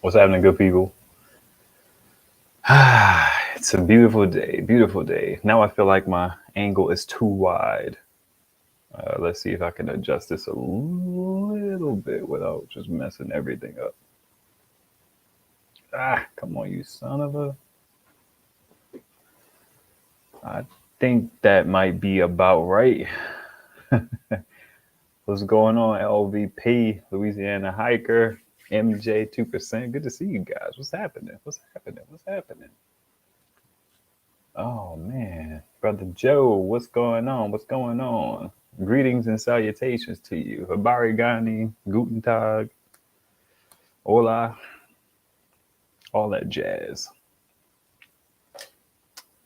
What's happening, good people? It's a beautiful day, beautiful day. Now I feel like my angle is too wide. Let's see if I can adjust this a little bit without just messing everything up. Come on, you son of a... I think that might be about right. What's going on, LVP, Louisiana Hiker, MJ 2%? Good to see you guys. What's happening? What's happening? What's happening? Oh man, brother Joe, what's going on? What's going on? Greetings and salutations to you. Habari Gani, Guten Tag, Hola, all that jazz.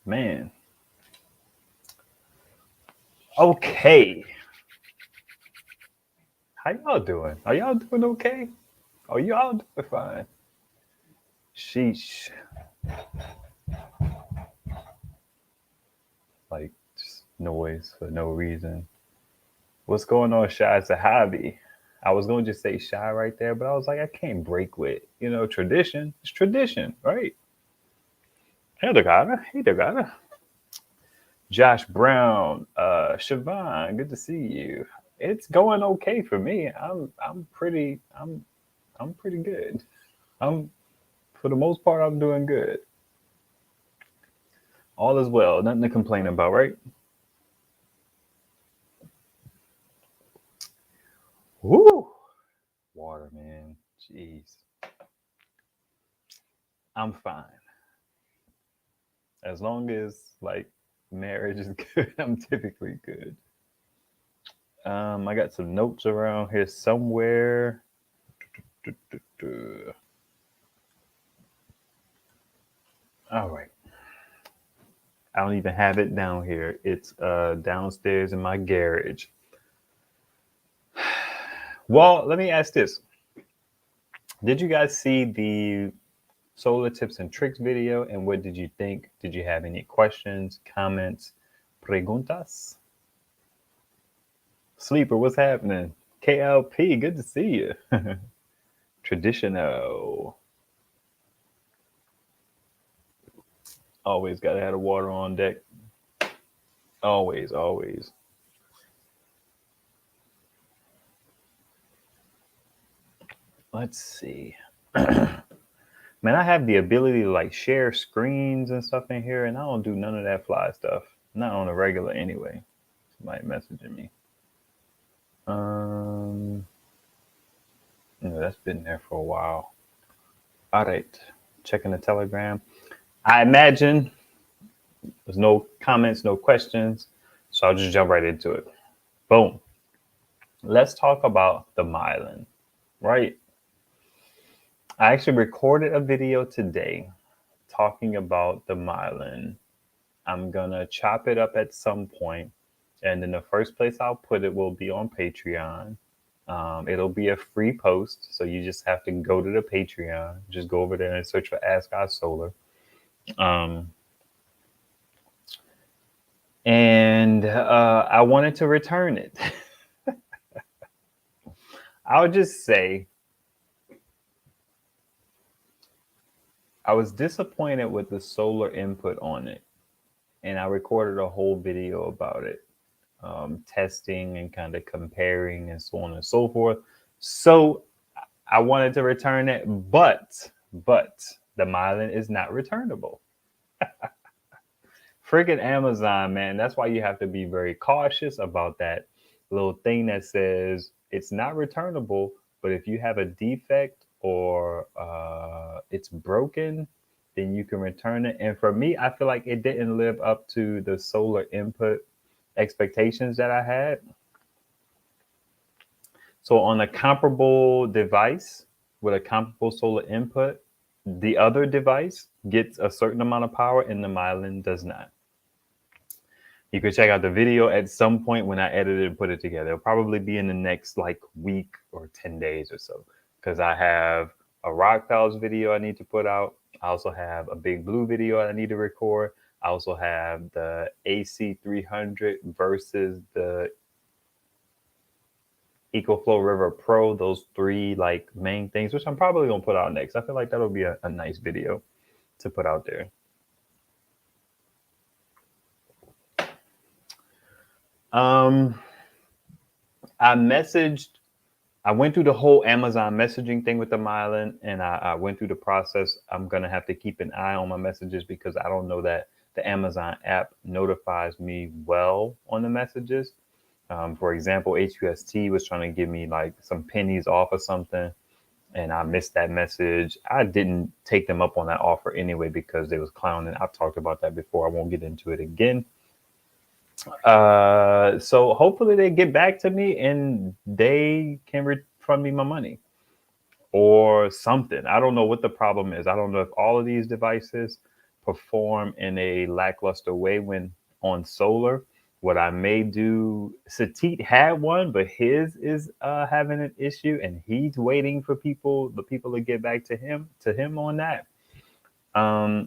Man. Okay. How y'all doing? Are y'all doing okay? Are y'all doing fine? Sheesh. Like just noise for no reason. What's going on, Shy Sahabi? I was going to just say Shy right there, but I was like, I can't break with, tradition. It's tradition, right? Hey, Dagana. Josh Brown, Siobhan, good to see you. It's going okay for me. I'm pretty good. I'm For the most part, I'm doing good. All is well, nothing to complain about, right? Woo! Water, man. Jeez. I'm fine. As long as like marriage is good, I'm typically good. I got some notes around here somewhere. All right. I don't even have it down here. It's downstairs in my garage. Well, let me ask this. Did you guys see the solar tips and tricks video? And what did you think? Did you have any questions, comments, preguntas? Sleeper, what's happening? KLP, good to see you. Traditional. Always got to have the water on deck. Always, always. Let's see. Man, I have the ability to like share screens and stuff in here, and I don't do none of that fly stuff. Not on a regular anyway. Somebody messaging me. That's been there for a while. All right. Checking the Telegram. I imagine there's no comments, no questions. So I'll just jump right into it. Boom. Let's talk about the Milin, right? I actually recorded a video today talking about the Milin. I'm going to chop it up at some point. And then the first place I'll put it will be on Patreon. It'll be a free post. So you just have to go to the Patreon. Just go over there and search for Ask Our Solar. And I wanted to return it. I'll just say I was disappointed with the solar input on it. And I recorded a whole video about it, testing and kind of comparing and so on and so forth. So I wanted to return it, but the Milin is not returnable. Friggin' Amazon, man. That's why you have to be very cautious about that little thing that says it's not returnable, but if you have a defect or it's broken, then you can return it. And for me, I feel like it didn't live up to the solar input expectations that I had. So on a comparable device with a comparable solar input, the other device gets a certain amount of power and the Milin does not. You can check out the video at some point when I edit it and put it together. It'll probably be in the next like week or 10 days or so, because I have a Rock Pals video I need to put out. I also have a Big Blue video I need to record. I also have the AC300 versus the EcoFlow River Pro, those three like main things, which I'm probably gonna put out next. I feel like that'll be a nice video to put out there. I went through the whole Amazon messaging thing with the Milin, and I went through the process. I'm gonna have to keep an eye on my messages because I don't know that the Amazon app notifies me well on the messages. For example, HUST was trying to give me like some pennies off or something, and I missed that message. I didn't take them up on that offer anyway because they was clowning. I've talked about that before. I won't get into it again. So hopefully they get back to me and they can refund me my money or something. I don't know what the problem is. I don't know if all of these devices perform in a lackluster way when on solar. What I may do, Satit had one, but his is having an issue, and he's waiting for the people to get back to him on that. Um,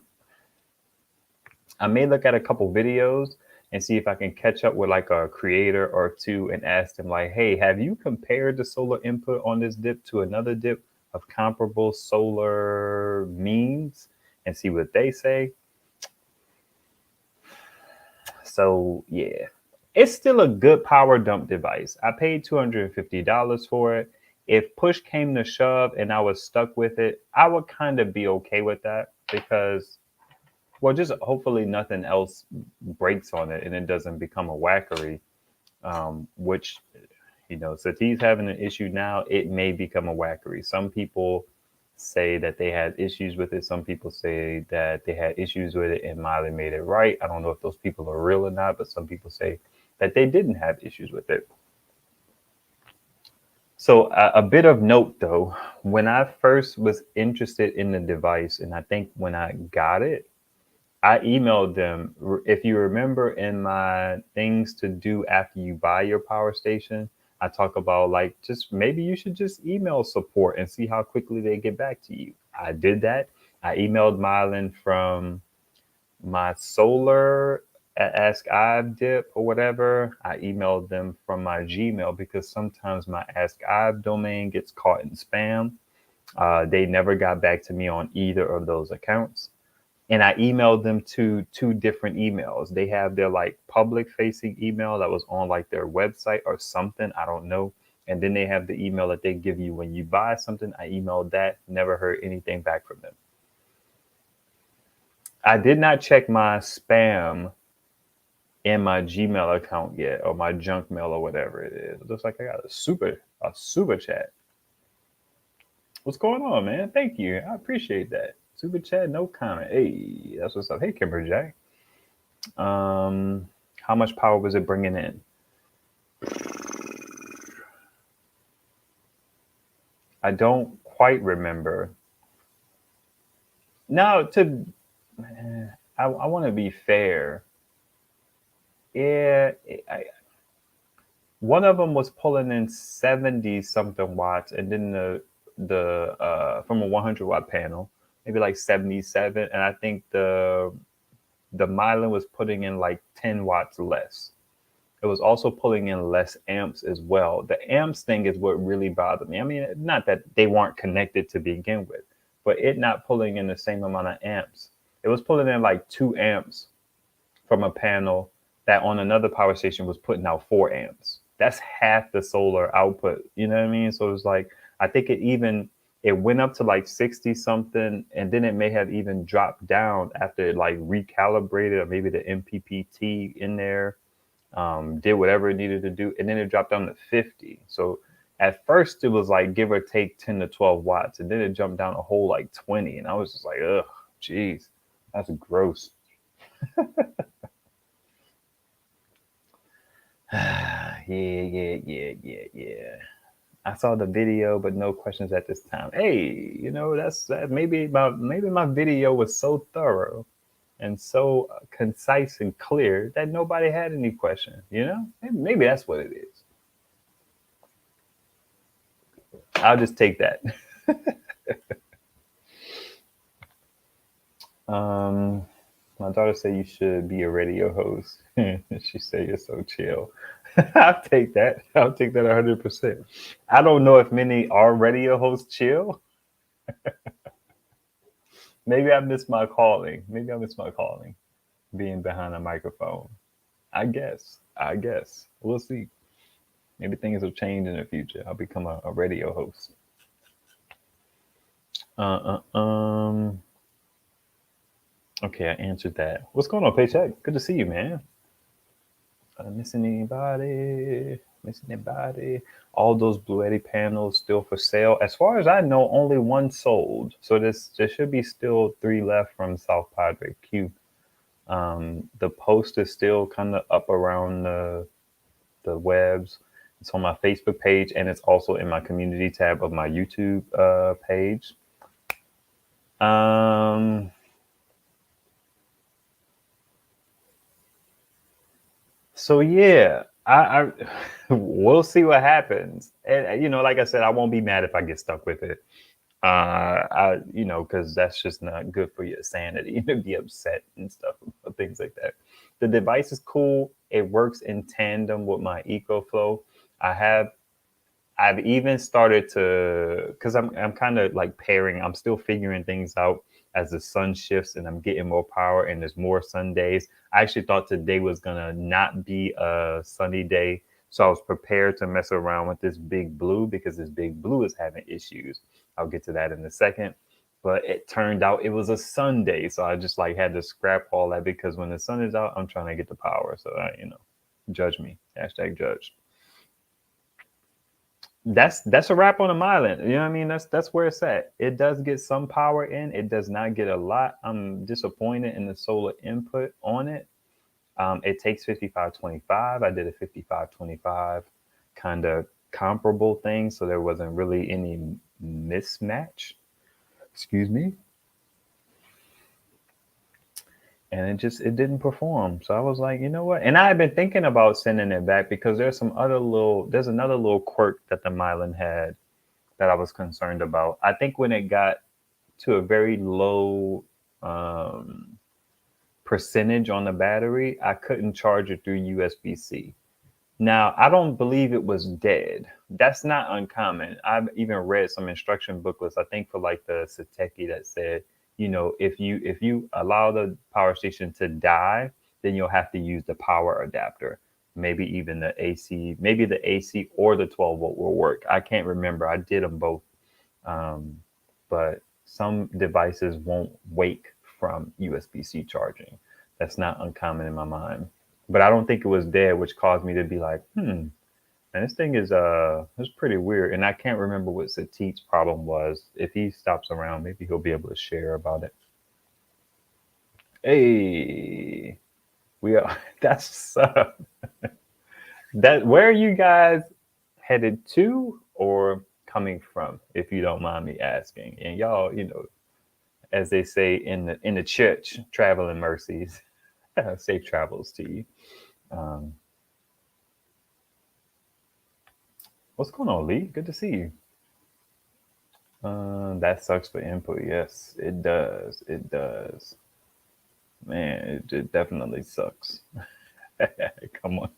I may look at a couple videos and see if I can catch up with like a creator or two and ask them like, hey, have you compared the solar input on this dip to another dip of comparable solar means and see what they say? So yeah, it's still a good power dump device. I paid $250 for it. If push came to shove and I was stuck with it, I would kind of be okay with that because, well, just hopefully nothing else breaks on it and it doesn't become a wackery, which, Satih's having an issue now. It may become a wackery. Some people say that they had issues with it. Some people say that they had issues with it and Miley made it right. I don't know if those people are real or not, but some people say that they didn't have issues with it. So a bit of note though, when I first was interested in the device, and I think when I got it, I emailed them. If you remember in my things to do after you buy your power station, I talk about like just maybe you should just email support and see how quickly they get back to you. I did that. I emailed Milin from my solar at Ask Ive dip or whatever. I emailed them from my Gmail because sometimes my Ask Ive domain gets caught in spam. They never got back to me on either of those accounts. And I emailed them to two different emails. They have their like public facing email that was on like their website or something. I don't know. And then they have the email that they give you when you buy something. I emailed that, never heard anything back from them. I did not check my spam in my Gmail account yet, or my junk mail or whatever it is. It looks like I got a super chat. What's going on, man? Thank you. I appreciate that. Super chat, no comment. Hey, that's what's up. Hey, Kimber Jack. How much power was it bringing in? I don't quite remember. Now, I want to be fair. Yeah, one of them was pulling in 70 something watts, and then the from a 100-watt panel, maybe like 77, and I think the Milin was putting in like 10 watts less. It was also pulling in less amps as well. The amps thing is what really bothered me. I mean, not that they weren't connected to begin with, but it not pulling in the same amount of amps. It was pulling in like 2 amps from a panel that on another power station was putting out 4 amps. That's half the solar output. You know what I mean? So it's like, I think it went up to like 60 something, and then it may have even dropped down after it like recalibrated, or maybe the MPPT in there did whatever it needed to do, and then it dropped down to 50. So at first it was like give or take 10 to 12 watts, and then it jumped down a whole like 20, and I was just like, ugh, geez, that's gross. Yeah. I saw the video, but no questions at this time. Hey, that's that. Maybe my video was so thorough and so concise and clear that nobody had any questions. Maybe that's what it is. I'll just take that. My daughter said you should be a radio host. She said you're so chill. I'll take that. I'll take that 100%. I don't know if many are radio hosts chill. Maybe I missed my calling. Maybe I missed my calling being behind a microphone. I guess. I guess. We'll see. Maybe things will change in the future. I'll become a radio host. Uh, uh, um. Okay, I answered that. What's going on, Paycheck? Good to see you, man. Missing anybody? Missing anybody? All those Bluetti panels still for sale. As far as I know, only one sold. So there should be still 3 left from South Padre Q. The post is still kind of up around the webs. It's on my Facebook page, and it's also in my community tab of my YouTube page. So yeah, I we'll see what happens. And like I said, I won't be mad if I get stuck with it. Because that's just not good for your sanity to be upset and stuff, things like that. The device is cool. It works in tandem with my EcoFlow. I've even started to, because I'm kind of like pairing. I'm still figuring things out as the sun shifts and I'm getting more power and there's more sun days. I actually thought today was gonna not be a sunny day, so I was prepared to mess around with this big blue because this big blue is having issues. I'll get to that in a second. But it turned out it was a Sunday, so I just like had to scrap all that because when the sun is out, I'm trying to get the power. So judge me. Hashtag judge. That's a wrap on the Milin. You know what I mean? That's where it's at. It does get some power in. It does not get a lot. I'm disappointed in the solar input on it. It takes 5525. I did a 5525 kind of comparable thing, so there wasn't really any mismatch. Excuse me. And it didn't perform. So I was like, you know what? And I had been thinking about sending it back because there's another little quirk that the Milin had that I was concerned about. I think when it got to a very low percentage on the battery, I couldn't charge it through USB-C. Now, I don't believe it was dead. That's not uncommon. I've even read some instruction booklets, I think for like the Sateki, that said, if you allow the power station to die, then you'll have to use the power adapter. Maybe even the AC, maybe the AC or the 12 volt will work. I can't remember. I did them both. But some devices won't wake from USB-C charging. That's not uncommon in my mind. But I don't think it was dead, which caused me to be like, and this thing is it's pretty weird. And I can't remember what Satik's problem was. If he stops around, maybe he'll be able to share about it. Hey, we are that's that where are you guys headed to or coming from, if you don't mind me asking? And y'all, as they say in the church, traveling mercies. Safe travels to you. What's going on, Lee? Good to see you. That sucks for input. Yes, it does. It does. Man, it definitely sucks. Come on,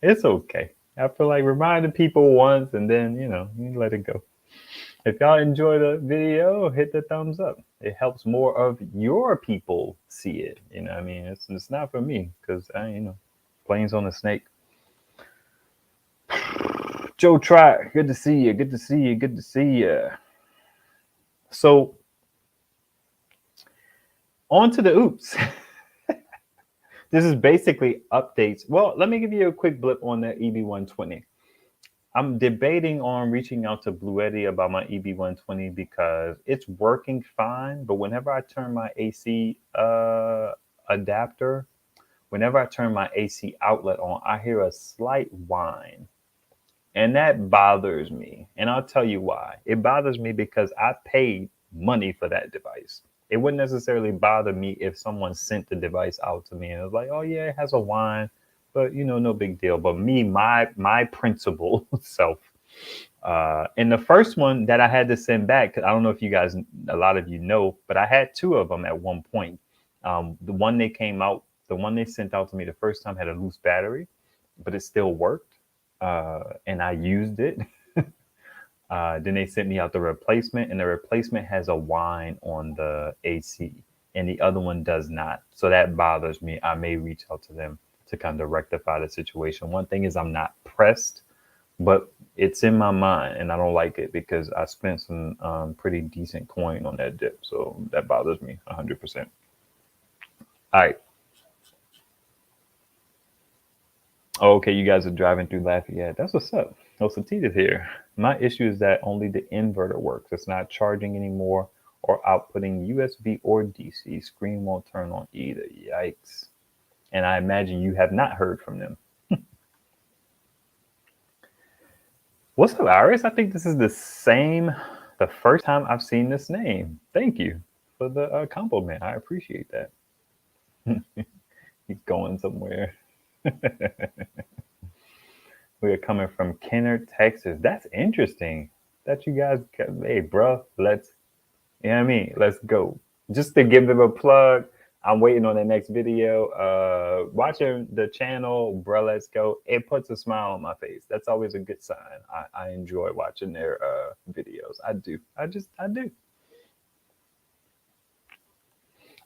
it's okay. I feel like reminding people once and then, you let it go. If y'all enjoy the video, hit the thumbs up. It helps more of your people see it. You know what I mean? It's not for me because planes on the snake. Joe Try, good to see you. Good to see you. Good to see you. So, on to the Oupes. This is basically updates. Well, let me give you a quick blip on the EB120. I'm debating on reaching out to Bluetti about my EB120 because it's working fine. But whenever I turn my AC adapter, whenever I turn my AC outlet on, I hear a slight whine. And that bothers me. And I'll tell you why. It bothers me because I paid money for that device. It wouldn't necessarily bother me if someone sent the device out to me and it was like, oh yeah, it has a whine, but no big deal. But me, my principal self, and the first one that I had to send back, because I don't know if you guys, a lot of you know, but I had 2 of them at one point. The one they sent out to me the first time had a loose battery, but it still worked, and I used it. Then they sent me out the replacement, and the replacement has a whine on the AC, and the other one does not. So that bothers me. I may reach out to them to kind of rectify the situation. One thing is I'm not pressed, but it's in my mind, and I don't like it because I spent some pretty decent coin on that dip. So that bothers me 100%. All right. Oh, okay, you guys are driving through Lafayette. That's what's up. Oh, Satita's here. My issue is that only the inverter works. It's not charging anymore or outputting USB or DC. Screen won't turn on either. Yikes. And I imagine you have not heard from them. What's up, Iris? I think this is the first time I've seen this name. Thank you for the compliment. I appreciate that. He's going somewhere. We are coming from Kenner, Texas. That's interesting. That you guys, hey, bro, let's, you know what I mean? Let's go. Just to give them a plug, I'm waiting on the next video. Watching the channel, bro, let's go. It puts a smile on my face. That's always a good sign. I enjoy watching their videos. I do. I do.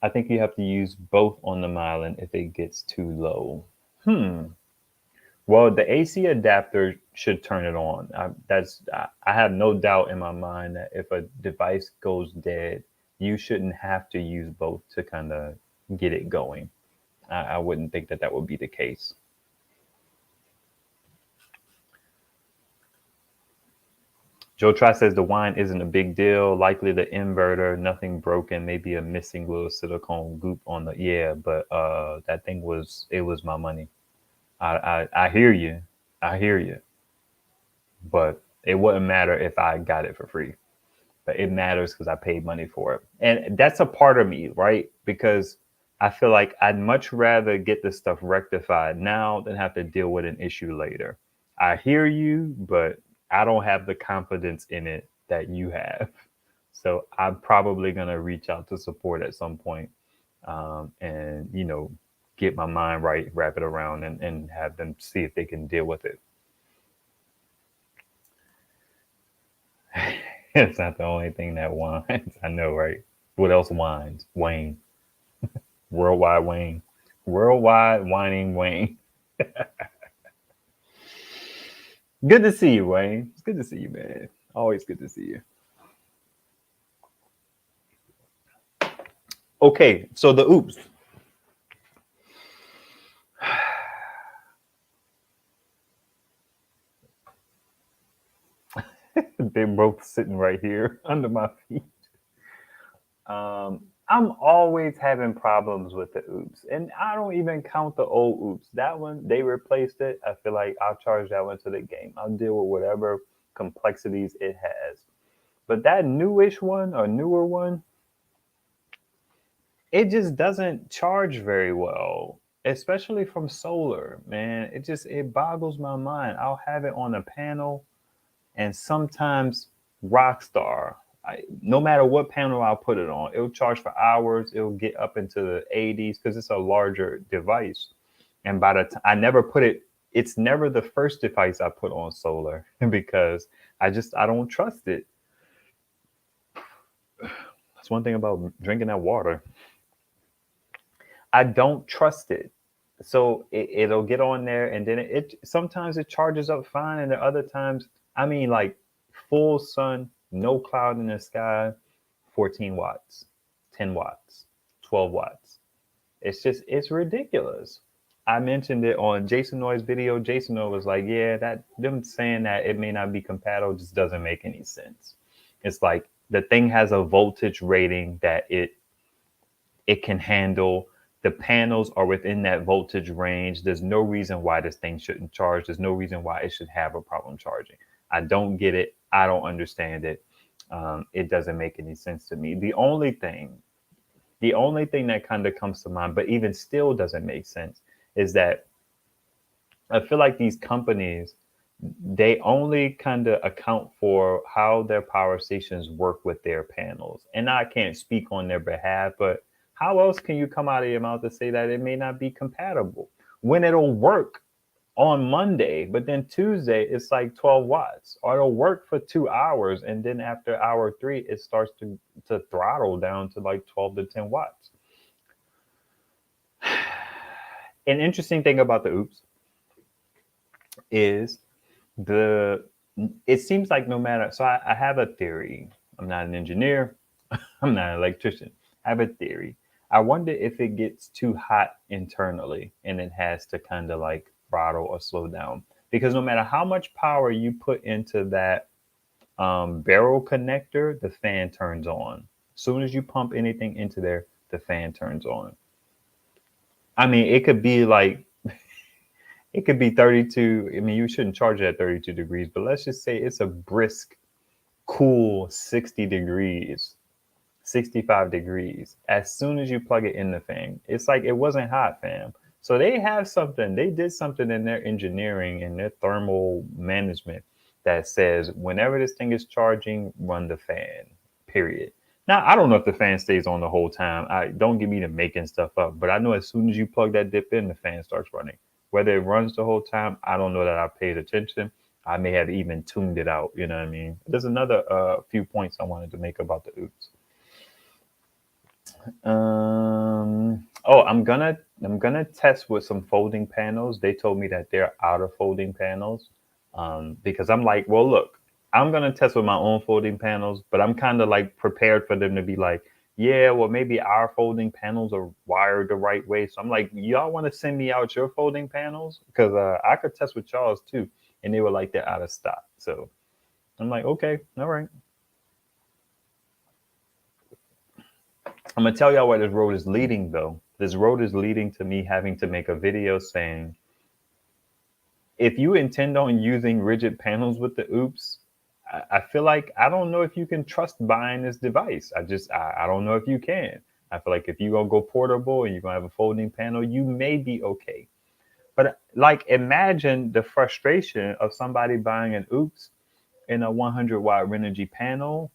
I think you have to use both on the Milin if it gets too low. Well, the AC adapter should turn it on. I have no doubt in my mind that if a device goes dead, you shouldn't have to use both to kind of get it going. I wouldn't think that would be the case. Joe Try says the wine isn't a big deal. Likely the inverter, nothing broken, maybe a missing little silicone goop on the, yeah, but that thing was my money. I hear you. I hear you. But it wouldn't matter if I got it for free. But it matters because I paid money for it. And that's a part of me, right? Because I feel like I'd much rather get this stuff rectified now than have to deal with an issue later. I hear you, but I don't have the confidence in it that you have. So I'm probably going to reach out to support at some point, and, get my mind right, wrap it around, and have them see if they can deal with it. It's not the only thing that whines. I know, right? What else whines? Wayne. Worldwide Wayne. Worldwide whining Wayne. Good to see you, Wayne. It's good to see you, man. Always good to see you. Okay, so the Oupes. They're both sitting right here under my feet. I'm always having problems with the Oupes, and I don't even count the old Oupes. That one, they replaced it. I feel like I'll charge that one to the game. I'll deal with whatever complexities it has. But that newish one or newer one, it just doesn't charge very well, especially from solar, man. It boggles my mind. I'll have it on a panel, and sometimes Rockstar, no matter what panel I'll put it on, it'll charge for hours. It'll get up into the 80s because it's a larger device. And by the time I never put it, it's never the first device I put on solar because I don't trust it. That's one thing about drinking that water. I don't trust it. So it'll get on there, and then it sometimes it charges up fine, and the other times, I mean, like full sun, no cloud in the sky, 14 watts, 10 watts, 12 watts. It's ridiculous. I mentioned it on Jason Noy's video. Jason Noy was like, yeah, that them saying that it may not be compatible just doesn't make any sense. It's like the thing has a voltage rating that it can handle. The panels are within that voltage range. There's no reason why this thing shouldn't charge. There's no reason why it should have a problem charging. I don't get it. I don't understand it. It doesn't make any sense to me. The only thing that kind of comes to mind, but even still doesn't make sense, is that I feel like these companies, they only kind of account for how their power stations work with their panels. And I can't speak on their behalf, but how else can you come out of your mouth to say that it may not be compatible when it'll work on Monday, but then Tuesday it's like 12 watts, or it'll work for 2 hours, and then after hour 3 it starts to throttle down to like 12 to 10 watts. An interesting thing about the Oupes is it seems like no matter, so I have a theory. I'm not an engineer. I'm not an electrician. I have a theory. I wonder if it gets too hot internally and it has to kind of like throttle or slow down. Because no matter how much power you put into that barrel connector, the fan turns on. As soon as you pump anything into there, the fan turns on. I mean, it could be like, it could be 32. I mean, you shouldn't charge it at 32 degrees, but let's just say it's a brisk, cool 60 degrees, 65 degrees. As soon as you plug it in the fan, it's like it wasn't hot, fam. So they have something, they did something in their engineering and their thermal management that says whenever this thing is charging, run the fan, period. Now, I don't know if the fan stays on the whole time. I don't get me to making stuff up, but I know as soon as you plug that dip in, the fan starts running. Whether it runs the whole time, I don't know that I paid attention. I may have even tuned it out. You know what I mean? There's another few points I wanted to make about the Oupes. Oh, I'm gonna test with some folding panels. They told me that they're out of folding panels. Because I'm like, well, look, I'm gonna test with my own folding panels, but I'm kind of like prepared for them to be like, yeah, well, maybe our folding panels are wired the right way. So I'm like, y'all want to send me out your folding panels? Because I could test with y'all's too. And they were like, they're out of stock. So I'm like, okay, all right. I'm gonna tell y'all where this road is leading, though. This road is leading to me having to make a video saying, if you intend on using rigid panels with the Oupes, I feel like I don't know if you can trust buying this device. I don't know if you can. I feel like if you're gonna go portable and you're gonna have a folding panel, you may be okay. But like, imagine the frustration of somebody buying an Oupes in a 100-watt Renogy panel,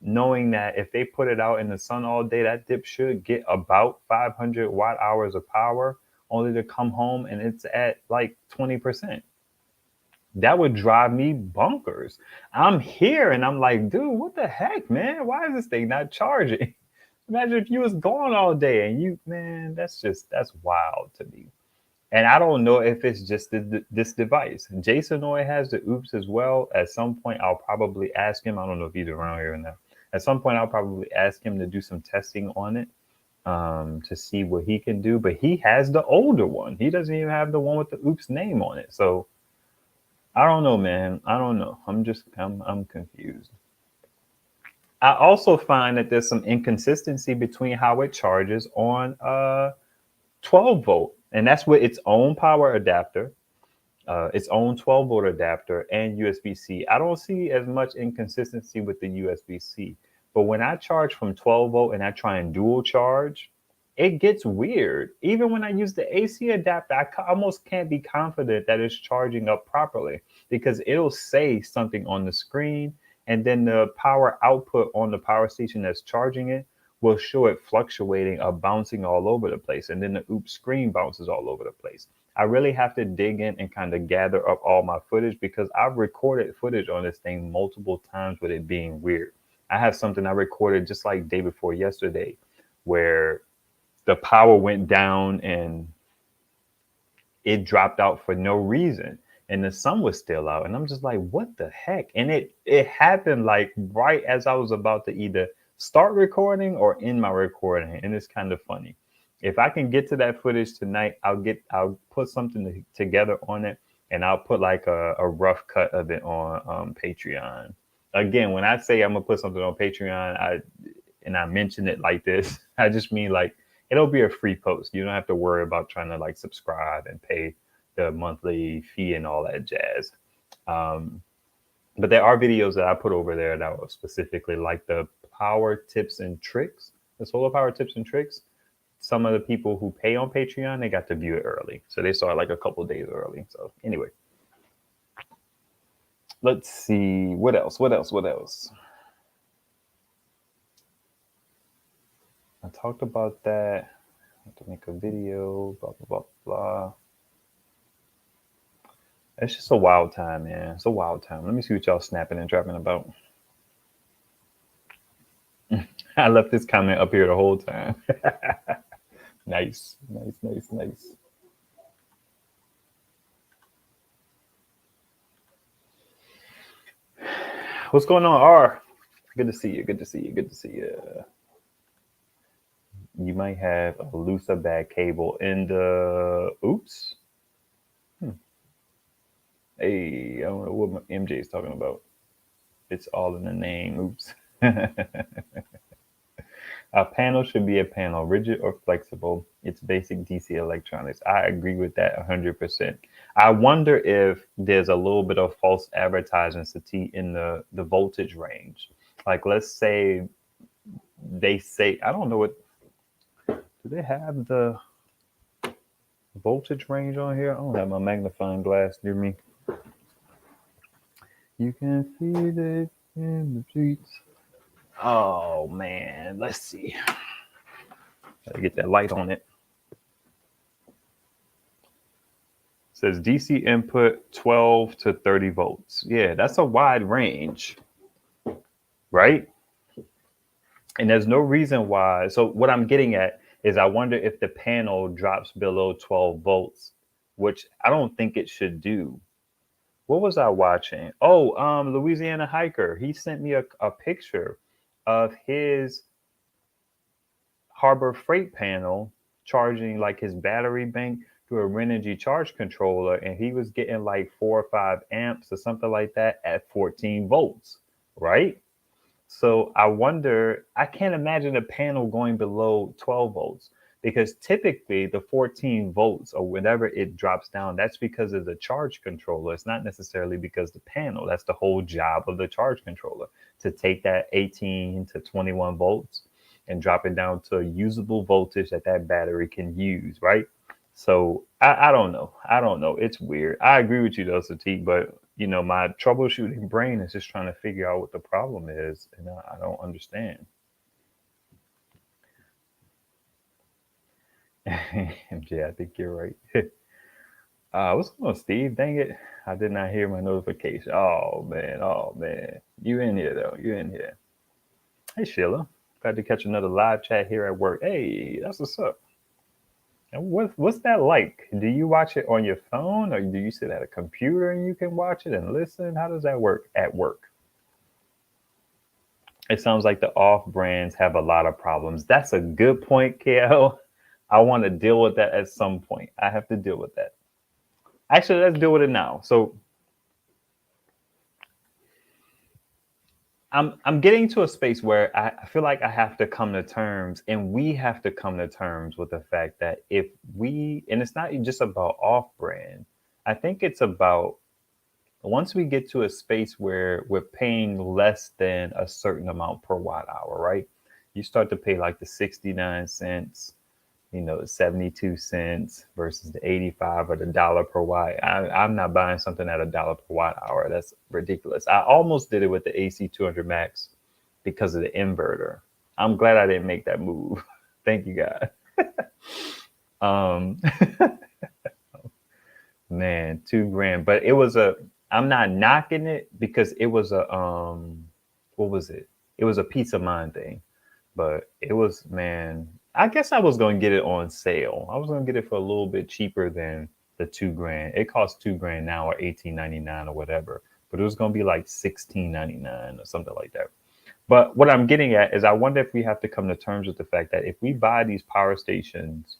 knowing that if they put it out in the sun all day, that dip should get about 500 watt hours of power, only to come home and it's at like 20%. That would drive me bonkers. I'm here and I'm like, dude, what the heck, man? Why is this thing not charging? Imagine if you was gone all day and you, man, that's wild to me. And I don't know if it's just this device. Jason Noy has the Oupes as well. At some point, I'll probably ask him. I don't know if he's around here or not. At some point, I'll probably ask him to do some testing on it to see what he can do. But he has the older one. He doesn't even have the one with the Oupes name on it. So I don't know, man. I don't know. I'm confused. I also find that there's some inconsistency between how it charges on 12 volt, and that's with its own power adapter, its own 12 volt adapter, and USB-C. I don't see as much inconsistency with the USB-C, but when I charge from 12 volt and I try and dual charge, it gets weird. Even when I use the AC adapter, I almost can't be confident that it's charging up properly because it'll say something on the screen, and then the power output on the power station that's charging it will show it fluctuating or bouncing all over the place. And then the Oupes screen bounces all over the place. I really have to dig in and kind of gather up all my footage because I've recorded footage on this thing multiple times with it being weird. I have something I recorded just like day before yesterday where the power went down and it dropped out for no reason. And the sun was still out. And I'm just like, what the heck? And it happened like right as I was about to either start recording or end my recording. And it's kind of funny. If I can get to that footage tonight, I'll put something together on it, and I'll put like a rough cut of it on Patreon. Again, when I say I'm gonna put something on Patreon, I mention it like this, I just mean like it'll be a free post. You don't have to worry about trying to like subscribe and pay the monthly fee and all that jazz. But there are videos that I put over there that were specifically like the power tips and tricks, the solar power tips and tricks. Some of the people who pay on Patreon, they got to view it early. So they saw it like a couple days early. So anyway, let's see. What else? I talked about that. I have to make a video, blah, blah, blah, blah. It's just a wild time, man. It's a wild time. Let me see what y'all snapping and trapping about. I left this comment up here the whole time. Nice, nice, nice, nice. What's going on, R? Good to see you. Good to see you. Good to see you. You might have a looser bad cable in the Oupes. Hey, I don't know what MJ is talking about. It's all in the name. Oops. A panel should be a panel, rigid or flexible. It's basic DC electronics. I agree with that 100%. I wonder if there's a little bit of false advertising, Sati, in the voltage range. Like, let's say they say, I don't know what, do they have the voltage range on here? I don't have my magnifying glass near me. You can feel it in the streets. Oh man, let's see. Gotta get that light on it. It says DC input 12 to 30 volts. Yeah, that's a wide range, right? And there's no reason why. So what I'm getting at is I wonder if the panel drops below 12 volts, which I don't think it should do. What was I watching? Oh, Louisiana Hiker. He sent me a picture of his Harbor Freight panel charging like his battery bank through a Renogy charge controller, and he was getting like 4 or 5 amps or something like that at 14 volts, right? So I wonder, I can't imagine a panel going below 12 volts because typically the 14 volts or whenever it drops down, that's because of the charge controller. It's not necessarily because the panel. That's the whole job of the charge controller, to take that 18 to 21 volts and drop it down to a usable voltage that that battery can use, right? So I don't know. I don't know. It's weird. I agree with you though, Satiq, but you know, my troubleshooting brain is just trying to figure out what the problem is, and I don't understand. MJ, I think you're right. What's going on, Steve? Dang it. I did not hear my notification. Oh man, oh man. You in here though. You in here. Hey Sheila. Glad to catch another live chat here at work. Hey, that's what's up. And what's that like? Do you watch it on your phone, or do you sit at a computer and you can watch it and listen? How does that work at work? It sounds like the off brands have a lot of problems. That's a good point, KO. I want to deal with that at some point. I have to deal with that. Actually, let's deal with it now. So I'm getting to a space where I feel like I have to come to terms, and we have to come to terms with the fact that if we, and it's not just about off brand, I think it's about once we get to a space where we're paying less than a certain amount per watt hour, right? You start to pay like the 69 cents, you know, 72 cents versus the 85 or the dollar per watt. I'm not buying something at a dollar per watt hour. That's ridiculous. I almost did it with the AC 200 Max because of the inverter. I'm glad I didn't make that move. Thank you, God. um, man, 2 grand. But it was I'm not knocking it because it was what was it? It was a peace of mind thing. But it was, man, I guess I was going to get it on sale. I was going to get it for a little bit cheaper than the 2 grand. It costs 2 grand now, or 18.99 or whatever. But it was going to be like 16.99 or something like that. But what I'm getting at is I wonder if we have to come to terms with the fact that if we buy these power stations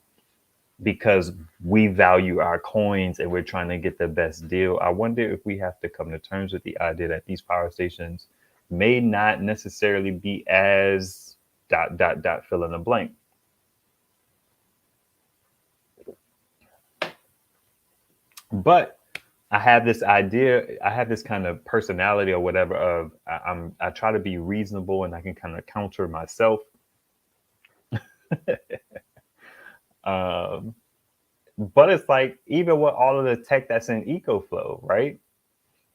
because we value our coins and we're trying to get the best deal, I wonder if we have to come to terms with the idea that these power stations may not necessarily be as dot dot dot fill in the blank. But I have this idea, I have this kind of personality or whatever of I try to be reasonable and I can kind of counter myself. um, but it's like even with all of the tech that's in EcoFlow, right?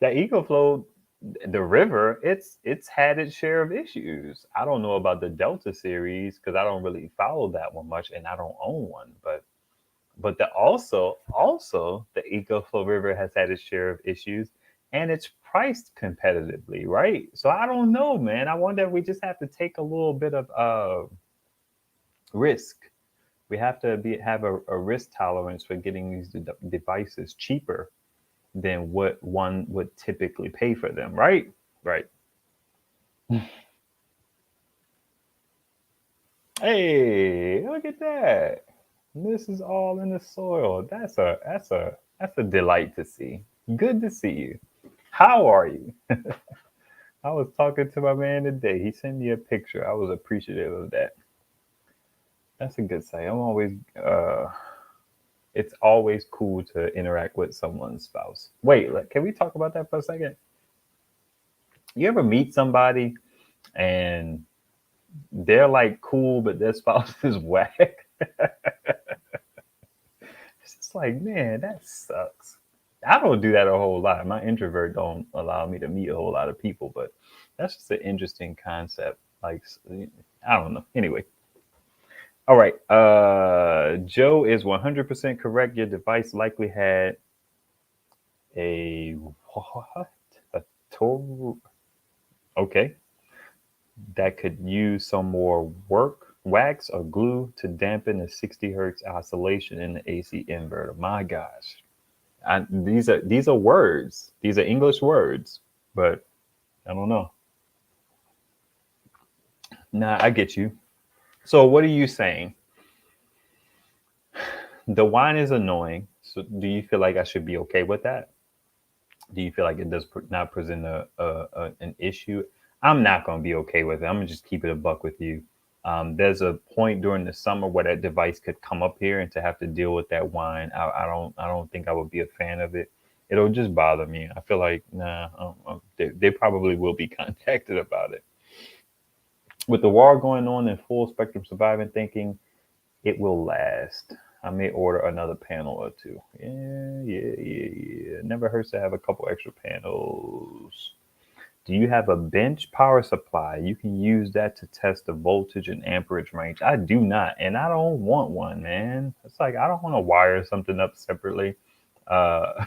That EcoFlow The River, it's had its share of issues. I don't know about the Delta series because I don't really follow that one much, and I don't own one. But the also the EcoFlow River has had its share of issues, and it's priced competitively, right? So I don't know, man. I wonder if we just have to take a little bit of risk. We have to have a risk tolerance for getting these devices cheaper than what one would typically pay for them, right? Right. Hey, look at that. This is all in the soil. That's a delight to see. Good to see you. How are you? I was talking to my man today. He sent me a picture. I was appreciative of that. That's a good say. It's always cool to interact with someone's spouse. Wait, can we talk about that for a second? You ever meet somebody and they're like cool, but their spouse is whack? It's just like, man, that sucks. I don't do that a whole lot. My introvert don't allow me to meet a whole lot of people, but that's just an interesting concept. Like, I don't know. Anyway, all right. Joe is 100% correct. Your device likely had a what? A total. Okay, that could use some more work, wax, or glue to dampen the 60 hertz oscillation in the AC inverter. My gosh. These are words. These are English words, but I don't know. Nah, I get you. So what are you saying? The wine is annoying. So do you feel like I should be okay with that? Do you feel like it does not present an issue? I'm not going to be okay with it. I'm gonna just keep it a buck with you. There's a point during the summer where that device could come up here, and to have to deal with that wine, I don't think I would be a fan of it. It'll just bother me. I feel like nah, they probably will be contacted about it. With the war going on and full spectrum surviving, thinking it will last. I may order another panel or two. Yeah. Never hurts to have a couple extra panels. Do you have a bench power supply? You can use that to test the voltage and amperage range. I do not, and I don't want one, man. It's like I don't want to wire something up separately. Uh,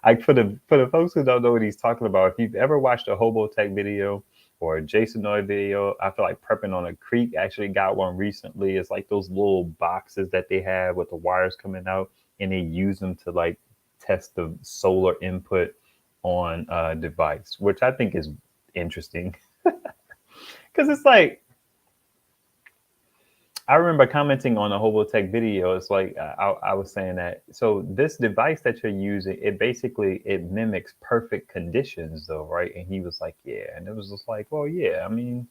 I for the folks who don't know what he's talking about, if you've ever watched a Hobotech video or a Jason Noy video, I feel like Prepping on a Creek actually got one recently. It's like those little boxes that they have with the wires coming out, and they use them to like test the solar input on a device, which I think is interesting because it's like I remember commenting on a Hobotech video. It's like I was saying that so this device that you're using, it mimics perfect conditions, though, right? And he was like, yeah, and it was just like, well, yeah, I mean,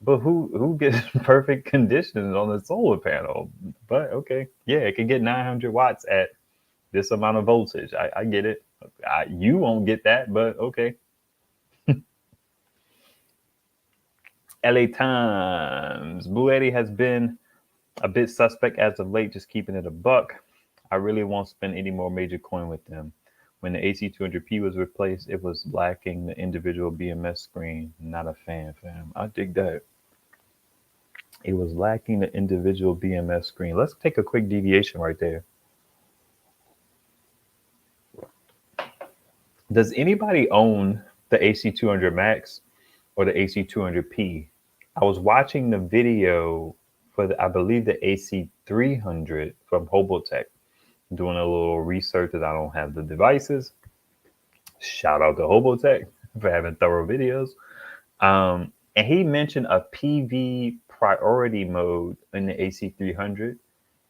but who gets perfect conditions on a solar panel? But okay, yeah, it can get 900 watts at this amount of voltage. I get it. You won't get that, but okay. LA Times. Buetti has been a bit suspect as of late, just keeping it a buck. I really won't spend any more major coin with them. When the AC200P was replaced, it was lacking the individual BMS screen. Not a fan, fam. I dig that. It was lacking the individual BMS screen. Let's take a quick deviation right there. Does anybody own the AC200 Max or the AC200P? I was watching the video for I believe the AC300 from Hobotech, doing a little research as I don't have the devices. Shout out to Hobotech for having thorough videos. And he mentioned a PV priority mode in the AC300.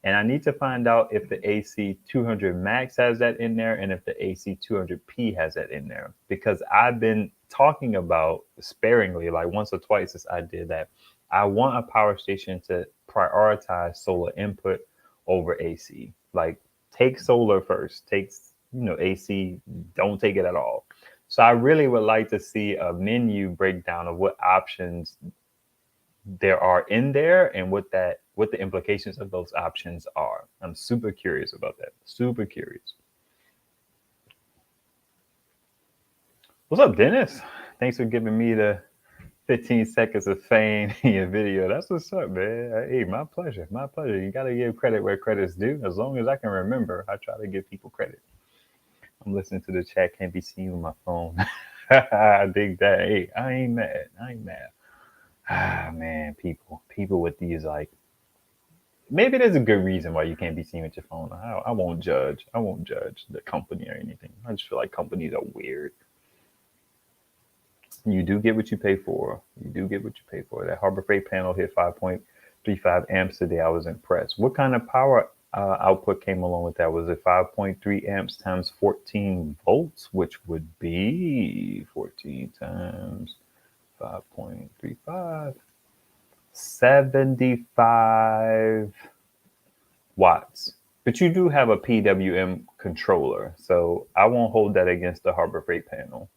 And I need to find out if the AC200 Max has that in there and if the AC200P has that in there. Because I've been talking about sparingly, like once or twice since I did that. I want a power station to prioritize solar input over AC. Like take solar first, AC, don't take it at all. So I really would like to see a menu breakdown of what options there are in there and what the implications of those options are. I'm super curious about that. Super curious. What's up, Dennis? Thanks for giving me the 15 seconds of fame in your video. That's what's up, man. Hey, my pleasure. My pleasure. You got to give credit where credit's due. As long as I can remember, I try to give people credit. I'm listening to the chat. Can't be seen with my phone. I dig that. Hey, I ain't mad. I ain't mad. Ah, man, people with these, like, maybe there's a good reason why you can't be seen with your phone. I won't judge. I won't judge the company or anything. I just feel like companies are weird. You do get what you pay for. You do get what you pay for. That Harbor Freight panel hit 5.35 amps today. I was impressed. What kind of power output came along with that? Was it 5.3 amps times 14 volts, which would be 14 times 5.35, 75 watts. But you do have a PWM controller, so I won't hold that against the Harbor Freight panel.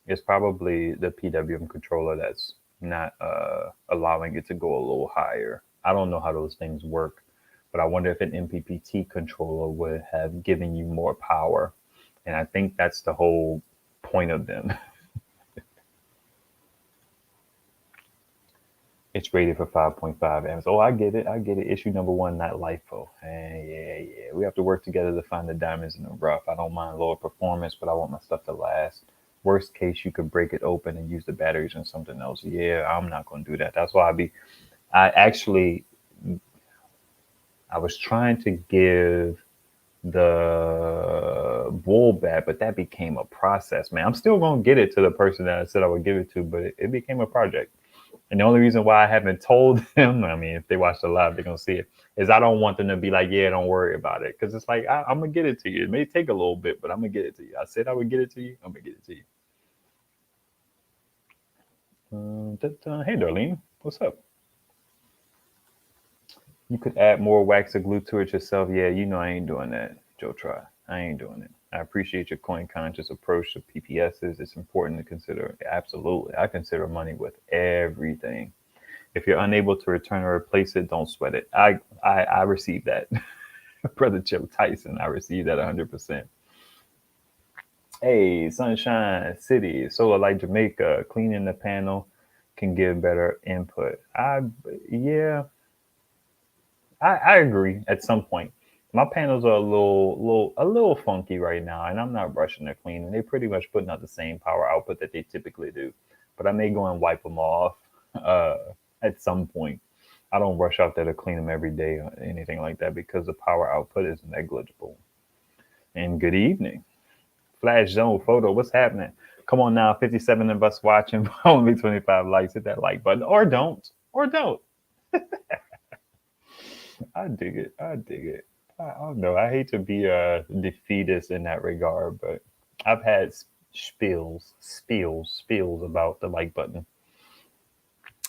It's probably the PWM controller that's not allowing it to go a little higher. I don't know how those things work, but I wonder if an MPPT controller would have given you more power. And I think that's the whole point of them. It's rated for 5.5 amps. Oh, I get it. I get it. Issue number 1, not LIFO. Yeah. We have to work together to find the diamonds in the rough. I don't mind lower performance, but I want my stuff to last. Worst case, you could break it open and use the batteries in something else. Yeah, I'm not going to do that. That's why I was trying to give the bull back, but that became a process, man. I'm still going to get it to the person that I said I would give it to, but it became a project. And the only reason why I haven't told them, I mean, if they watch the live, they're going to see it, is I don't want them to be like, yeah, don't worry about it. Because it's like, I'm going to get it to you. It may take a little bit, but I'm going to get it to you. I said I would get it to you. I'm going to get it to you. Hey, Darlene, what's up? You could add more wax or glue to it yourself. Yeah, you know I ain't doing that, Joe Try. I ain't doing it. I appreciate your coin-conscious approach to PPSs. It's important to consider. Absolutely. I consider money with everything. If you're unable to return or replace it, don't sweat it. I received that. Brother Joe Tyson, I received that 100%. Hey, Sunshine City, Solar Light Jamaica, cleaning the panel can give better input. I agree at some point. My panels are a little funky right now, and I'm not rushing to clean. And they're pretty much putting out the same power output that they typically do. But I may go and wipe them off at some point. I don't rush out there to clean them every day or anything like that because the power output is negligible. And good evening. Flash Zone Photo, what's happening? Come on now, 57 of us watching, only 25 likes. Hit that like button, or don't. I dig it. I don't know. I hate to be a defeatist in that regard, but I've had spills about the like button.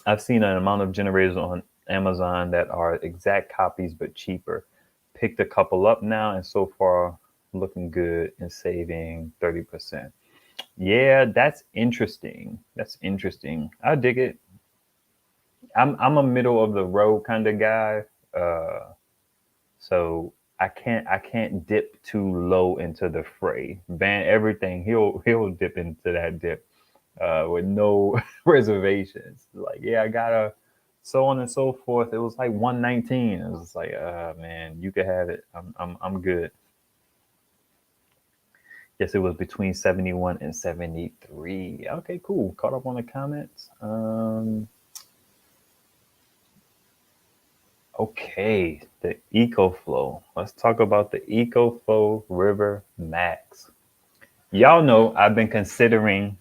I've seen an amount of generators on Amazon that are exact copies but cheaper. Picked a couple up now, and so far looking good and saving 30%. Yeah, that's interesting. I dig it. I'm a middle of the road kind of guy. So I can't dip too low into the fray. Ban everything. He'll dip into that dip with no reservations. Like, yeah, I gotta, so on and so forth. It was like 119. It was just like, man, you could have it. I'm good. Yes, it was between 71 and 73. Okay, cool. Caught up on the comments. Okay, the EcoFlow. Let's talk about the EcoFlow River Max. Y'all know I've been considering,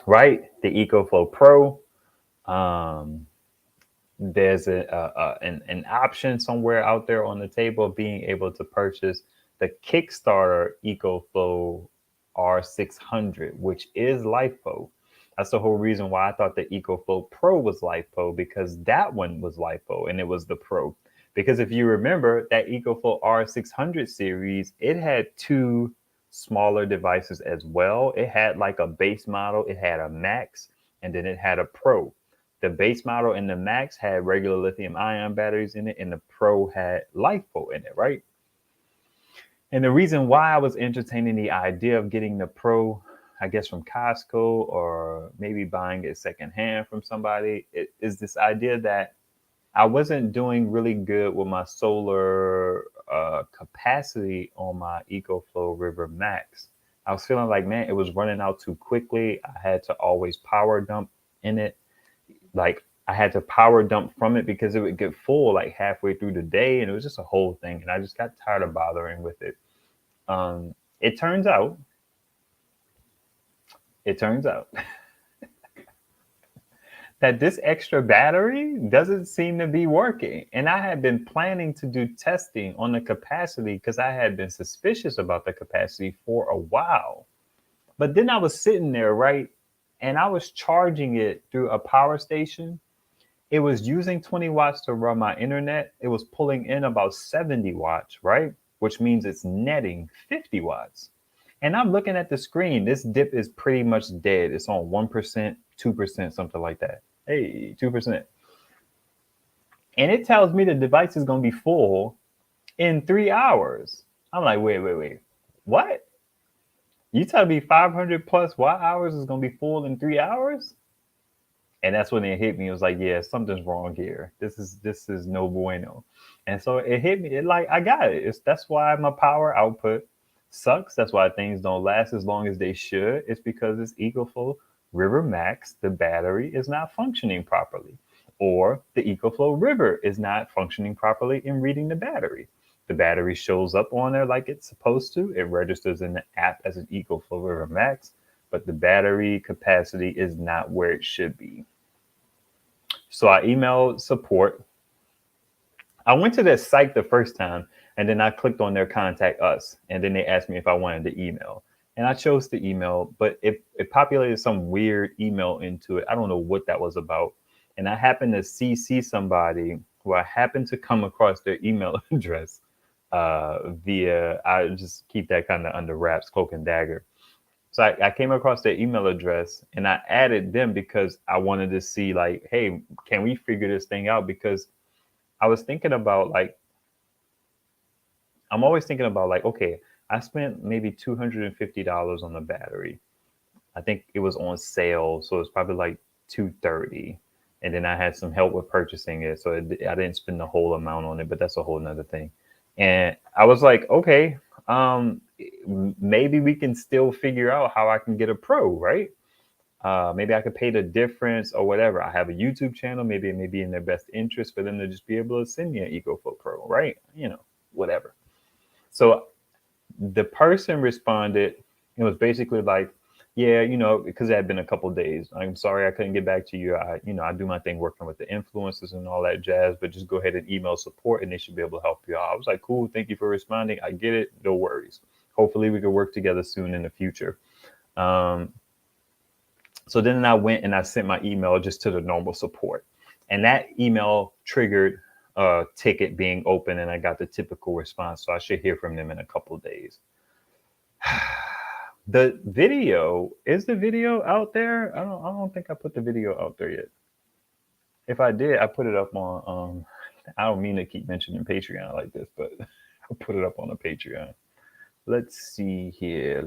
right, the EcoFlow Pro. There's an option somewhere out there on the table of being able to purchase the Kickstarter EcoFlow R600, which is LiFo. That's the whole reason why I thought the EcoFlow Pro was LiFo, because that one was LiFo and it was the Pro. Because if you remember that EcoFlow R600 series, it had 2 smaller devices as well. It had like a base model, it had a Max, and then it had a Pro. The base model and the Max had regular lithium ion batteries in it, and the Pro had LiFo in it, right? And the reason why I was entertaining the idea of getting the Pro I guess from Costco or maybe buying it secondhand from somebody, it is this idea that I wasn't doing really good with my solar capacity on my EcoFlow River Max. I was feeling like, man, it was running out too quickly. I had to always power dump in it. Like I had to power dump from it because it would get full like halfway through the day, and it was just a whole thing. And I just got tired of bothering with it. It turns out, it turns out that this extra battery doesn't seem to be working. And I had been planning to do testing on the capacity because I had been suspicious about the capacity for a while. But then I was sitting there, right? And I was charging it through a power station. It was using 20 watts to run my internet. It was pulling in about 70 watts, right? Which means it's netting 50 watts. And I'm looking at the screen. This dip is pretty much dead. It's on 1%, 2%, something like that. Hey, 2%. And it tells me the device is going to be full in 3 hours. I'm like, wait. What? You tell me 500 plus watt hours is going to be full in 3 hours? And that's when it hit me. It was like, yeah, something's wrong here. This is no bueno. And so it hit me. It like, I got it. That's why my power output sucks. That's why things don't last as long as they should. It's because it's EcoFlow River Max. The battery is not functioning properly, or the EcoFlow River is not functioning properly in reading the battery. The battery shows up on there like it's supposed to. It registers in the app as an EcoFlow River Max, but the battery capacity is not where it should be. So I emailed support. I went to their site the first time, and then I clicked on their contact us, and then they asked me if I wanted the email. And I chose the email, but it populated some weird email into it. I don't know what that was about. And I happened to CC somebody who I happened to come across their email address via, I just keep that kind of under wraps, cloak and dagger. So I came across their email address and I added them because I wanted to see like, hey, can we figure this thing out? Because I was thinking about like, I'm always thinking about like, okay, I spent maybe $250 on the battery. I think it was on sale, so it's probably like $230. And then I had some help with purchasing it, so I didn't spend the whole amount on it, but that's a whole nother thing. And I was like, okay, maybe we can still figure out how I can get a pro, right? Maybe I could pay the difference or whatever. I have a YouTube channel. Maybe it may be in their best interest for them to just be able to send me an EcoFlow Pro, right? You know, whatever. So the person responded. It was basically like, yeah, you know, because it had been a couple of days. I'm sorry I couldn't get back to you. I do my thing working with the influencers and all that jazz, but just go ahead and email support and they should be able to help you out. I was like, cool, thank you for responding. I get it. No worries. Hopefully we can work together soon in the future. So then I went and I sent my email just to the normal support. And that email triggered a ticket being open and I got the typical response. So I should hear from them in a couple of days. The video, is the video out there? I don't think I put the video out there yet. If I did, I put it up on I don't mean to keep mentioning Patreon like this, but I put it up on a Patreon. Let's see here.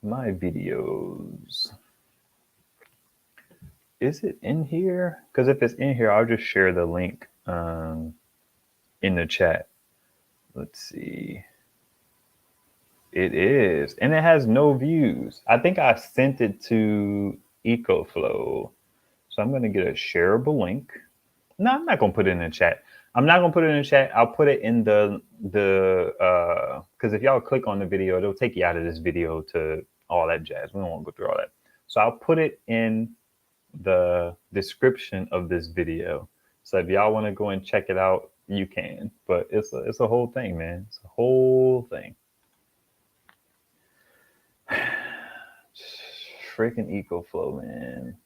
My videos. Is it in here? Because if it's in here, I'll just share the link in the chat. Let's see. It is, and it has no views. I think I sent it to EcoFlow. So I'm going to get a shareable link. No, I'm not going to put it in the chat. I'll put it in the because if y'all click on the video, it'll take you out of this video to all that jazz. We don't want to go through all that. So I'll put it in the description of this video. So if y'all want to go and check it out, you can. But it's a whole thing, man. It's a whole thing. Freaking EcoFlow, man.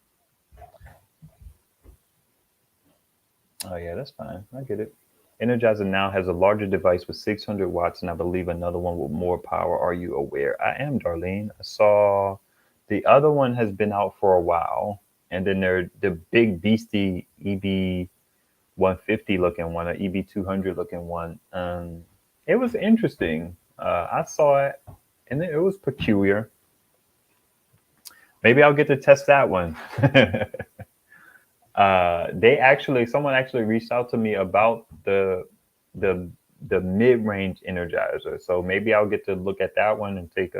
Oh yeah, that's fine. I get it. Energizer now has a larger device with 600 watts, and I believe another one with more power. Are you aware? I am, Darlene. I saw the other one has been out for a while, and then they're the big beastie EB 150 looking one, or EB 200 looking one. It was interesting. I saw it. and it was peculiar. Maybe I'll get to test that one. Someone actually reached out to me about the the mid-range energizer. So maybe I'll get to look at that one and take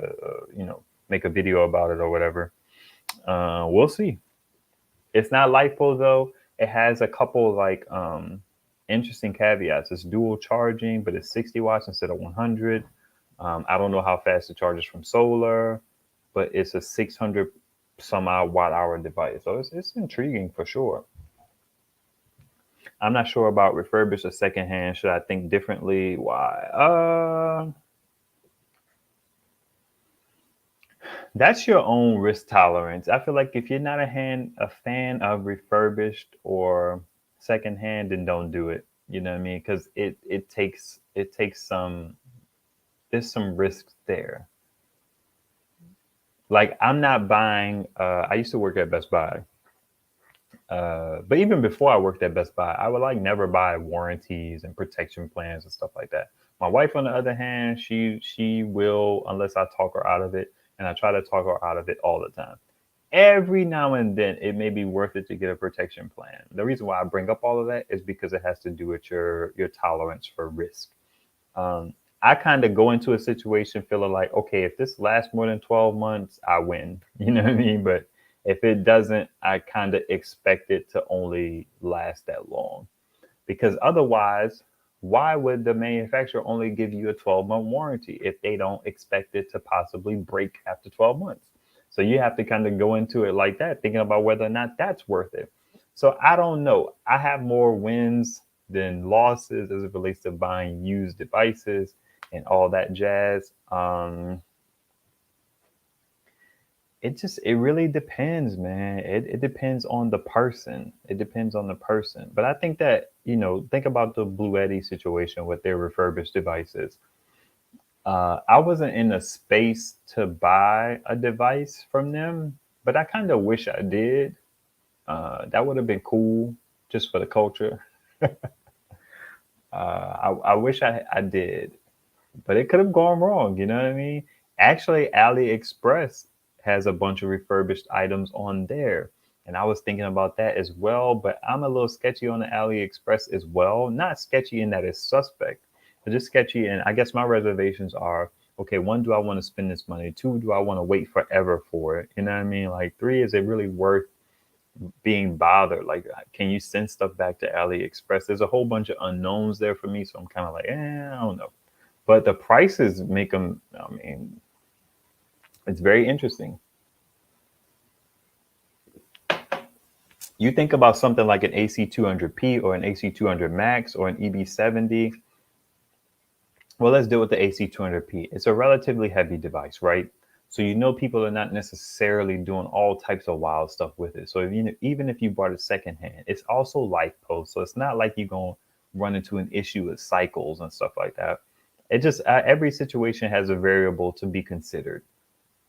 make a video about it or whatever. We'll see. It's not LiPo though. It has a couple like interesting caveats. It's dual charging, but it's 60 watts instead of 100. I don't know how fast it charges from solar, but it's a 600 some odd watt hour device. So it's intriguing for sure. I'm not sure about refurbished or secondhand. Should I think differently? Why? That's your own risk tolerance. I feel like if you're not a fan of refurbished or secondhand, then don't do it. You know what I mean? Because it takes some, there's some risks there. Like I'm not buying. I used to work at Best Buy. But even before I worked at Best Buy, I would like never buy warranties and protection plans and stuff like that. My wife, on the other hand, she will, unless I talk her out of it, and I try to talk her out of it all the time. Every now and then, it may be worth it to get a protection plan. The reason why I bring up all of that is because it has to do with your tolerance for risk. Um, I kind of go into a situation feeling like, okay, if this lasts more than 12 months, I win. You know what I mean? But if it doesn't, I kind of expect it to only last that long. Because otherwise, why would the manufacturer only give you a 12-month warranty if they don't expect it to possibly break after 12 months? So you have to kind of go into it like that, thinking about whether or not that's worth it. So I don't know. I have more wins than losses as it relates to buying used devices and all that jazz. It really depends, man. It depends on the person. It depends on the person. But I think that, think about the Blue Eddy situation with their refurbished devices. I wasn't in a space to buy a device from them, but I kind of wish I did. That would have been cool just for the culture. I wish I did, but it could have gone wrong. You know what I mean? Actually, AliExpress has a bunch of refurbished items on there. And I was thinking about that as well, but I'm a little sketchy on the AliExpress as well. Not sketchy in that it's suspect, but just sketchy. And I guess my reservations are, okay, one, do I want to spend this money? Two, do I want to wait forever for it? You know what I mean? Like three, is it really worth being bothered? Like, can you send stuff back to AliExpress? There's a whole bunch of unknowns there for me. So I'm kind of like, I don't know. But the prices make them, I mean, it's very interesting. You think about something like an AC200P or an AC200 Max or an EB70. Well, let's deal with the AC200P. It's a relatively heavy device, right? So people are not necessarily doing all types of wild stuff with it. So even if you bought it secondhand, it's also LiPo. So it's not like you're going to run into an issue with cycles and stuff like that. It just every situation has a variable to be considered.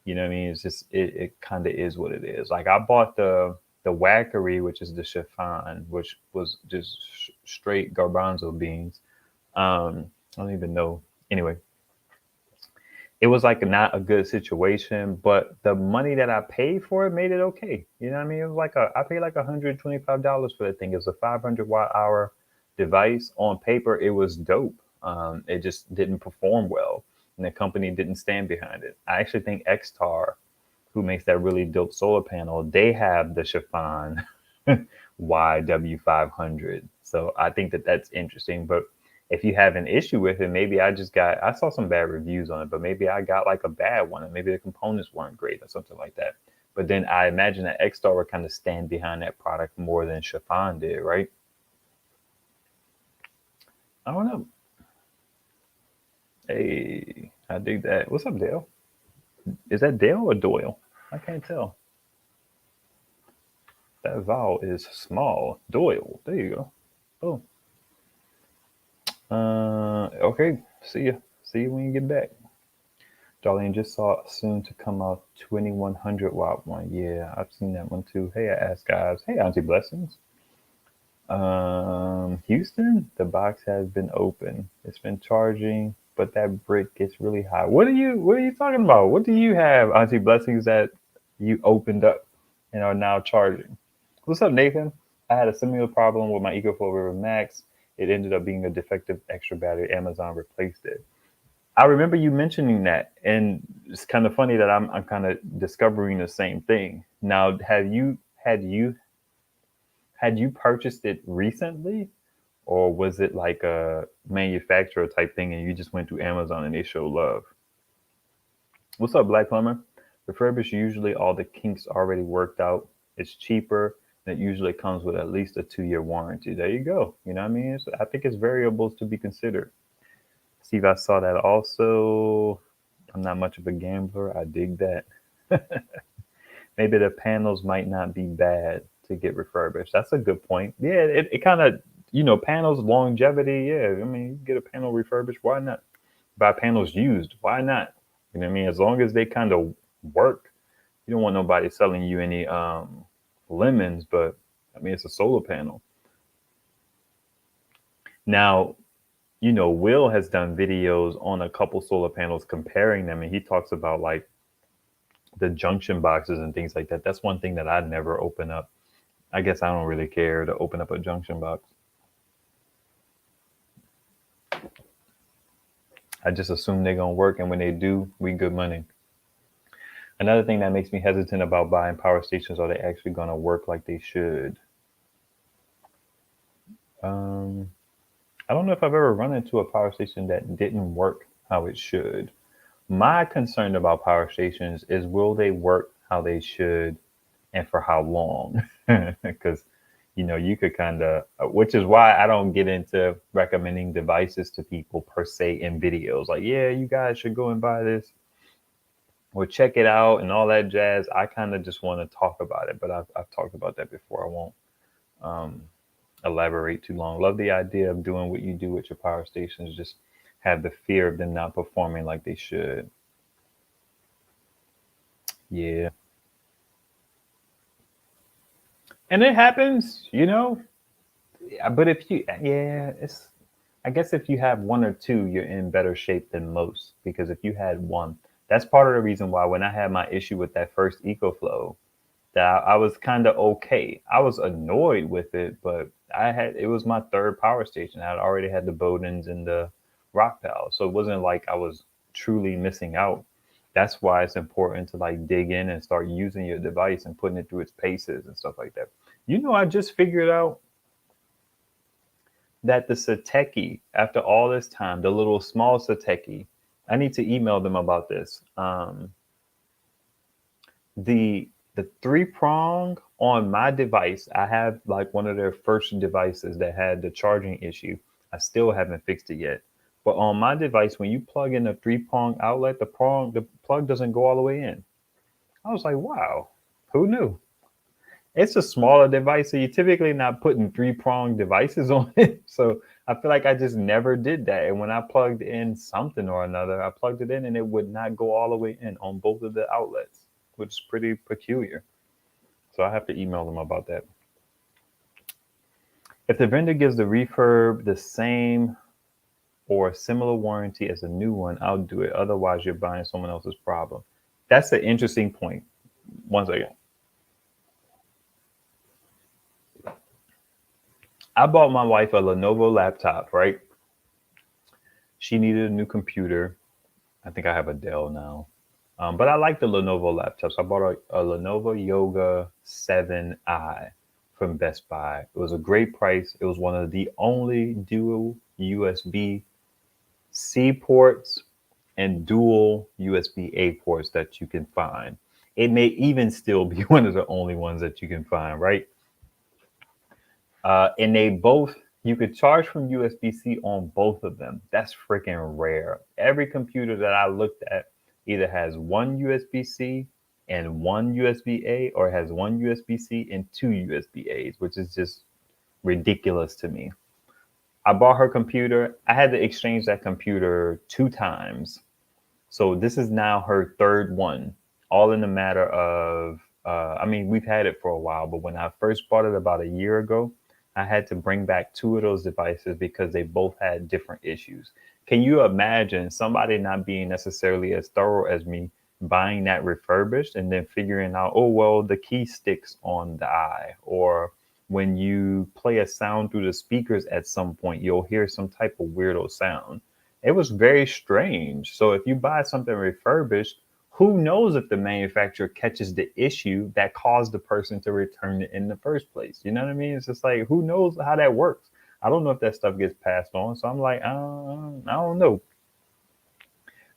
You know what I mean? It's just it kind of is what it is. Like I bought the Wackery, which is the chiffon, which was just straight garbanzo beans. I don't even know. Anyway, it was like not a good situation, but the money that I paid for it made it okay. You know what I mean? It was like I paid like $125 for the thing. It was a 500 watt hour device. On paper, it was dope. It just didn't perform well, and the company didn't stand behind it. I actually think Xtar, who makes that really dope solar panel, they have the chiffon YW500. So I think that that's interesting. But if you have an issue with it, maybe I saw some bad reviews on it, but maybe I got like a bad one, and maybe the components weren't great or something like that. But then I imagine that Xstar would kind of stand behind that product more than chiffon did, right? I don't know. Hey, I dig that. What's up, Dale? Is that Dale or Doyle? I can't tell. That vowel is small. Doyle. There you go. Oh. Okay. See you. See you when you get back. Darlene just saw soon to come out 2100 watt one. Yeah, I've seen that one too. Hey, I asked guys. Hey, Auntie Blessings. Houston, the box has been open. It's been charging but that brick gets really hot. What are you talking about? What do you have, Auntie Blessings, that you opened up and are now charging? What's up, Nathan? I had a similar problem with my EcoFlow River Max. It ended up being a defective extra battery. Amazon replaced it. I remember you mentioning that, and it's kind of funny that I'm kind of discovering the same thing. Now, had you purchased it recently, or was it like a manufacturer type thing, and you just went to Amazon and they show love? What's up, Black Plumber? Refurbished, usually all the kinks already worked out. It's cheaper, and it usually comes with at least a 2-year warranty. There you go. You know what I mean? I think it's variables to be considered. Steve, I saw that also. I'm not much of a gambler. I dig that. Maybe the panels might not be bad to get refurbished. That's a good point. Yeah, it kind of, panels, longevity. Yeah, I mean, you get a panel refurbished. Why not? Buy panels used. Why not? You know what I mean? As long as they kind of work. You don't want nobody selling you any lemons, but I mean, it's a solar panel. Now, Will has done videos on a couple solar panels comparing them, and he talks about like the junction boxes and things like that. That's one thing that I'd never open up. I guess I don't really care to open up a junction box. I just assume they're gonna work, and when they do, we good money. Another thing that makes me hesitant about buying power stations, are they actually gonna work like they should? I don't know if I've ever run into a power station that didn't work how it should. My concern about power stations is, will they work how they should and for how long? Because, you could kind of, which is why I don't get into recommending devices to people per se in videos. Like, yeah, you guys should go and buy this or check it out and all that jazz. I kind of just want to talk about it, but I've talked about that before. I won't elaborate too long. Love the idea of doing what you do with your power stations. Just have the fear of them not performing like they should. Yeah. And it happens, but I guess if you have one or two, you're in better shape than most. Because if you had one, that's part of the reason why when I had my issue with that first EcoFlow, that I was kind of okay. I was annoyed with it, but it was my third power station. I already had the Bowdens and the Rockpal, so it wasn't like I was truly missing out. That's why it's important to like dig in and start using your device and putting it through its paces and stuff like that. I just figured out that the Sateki, after all this time, the little small Sateki, I need to email them about this. The 3-prong on my device, I have like one of their first devices that had the charging issue. I still haven't fixed it yet. But on my device, when you plug in the 3-prong outlet, the plug doesn't go all the way in. I was like, wow, who knew? It's a smaller device, so you're typically not putting 3-prong devices on it. So I feel like I just never did that. And when I plugged in something or another, I plugged it in and it would not go all the way in on both of the outlets, which is pretty peculiar. So I have to email them about that. If the vendor gives the refurb the same or similar warranty as a new one, I'll do it. Otherwise, you're buying someone else's problem. That's an interesting point. One second. I bought my wife a Lenovo laptop, right? She needed a new computer. I think I have a Dell now. But I like the Lenovo laptops. I bought a Lenovo Yoga 7i from Best Buy. It was a great price. It was one of the only dual USB-C ports and dual USB-A ports that you can find. It may even still be one of the only ones that you can find, right? And you could charge from USB-C on both of them. That's freaking rare. Every computer that I looked at either has one USB-C and one USB-A, or has one USB-C and two USB-As, which is just ridiculous to me. I bought her computer. I had to exchange that computer 2 times. So this is now her third one, all in the matter of, we've had it for a while, but when I first bought it about a year ago, I had to bring back 2 of those devices because they both had different issues. Can you imagine somebody not being necessarily as thorough as me, buying that refurbished and then figuring out, oh, well, the key sticks on the eye, or when you play a sound through the speakers at some point, you'll hear some type of weirdo sound. It was very strange. So if you buy something refurbished, who knows if the manufacturer catches the issue that caused the person to return it in the first place? You know what I mean? It's just like, who knows how that works? I don't know if that stuff gets passed on. So I'm like, I don't know.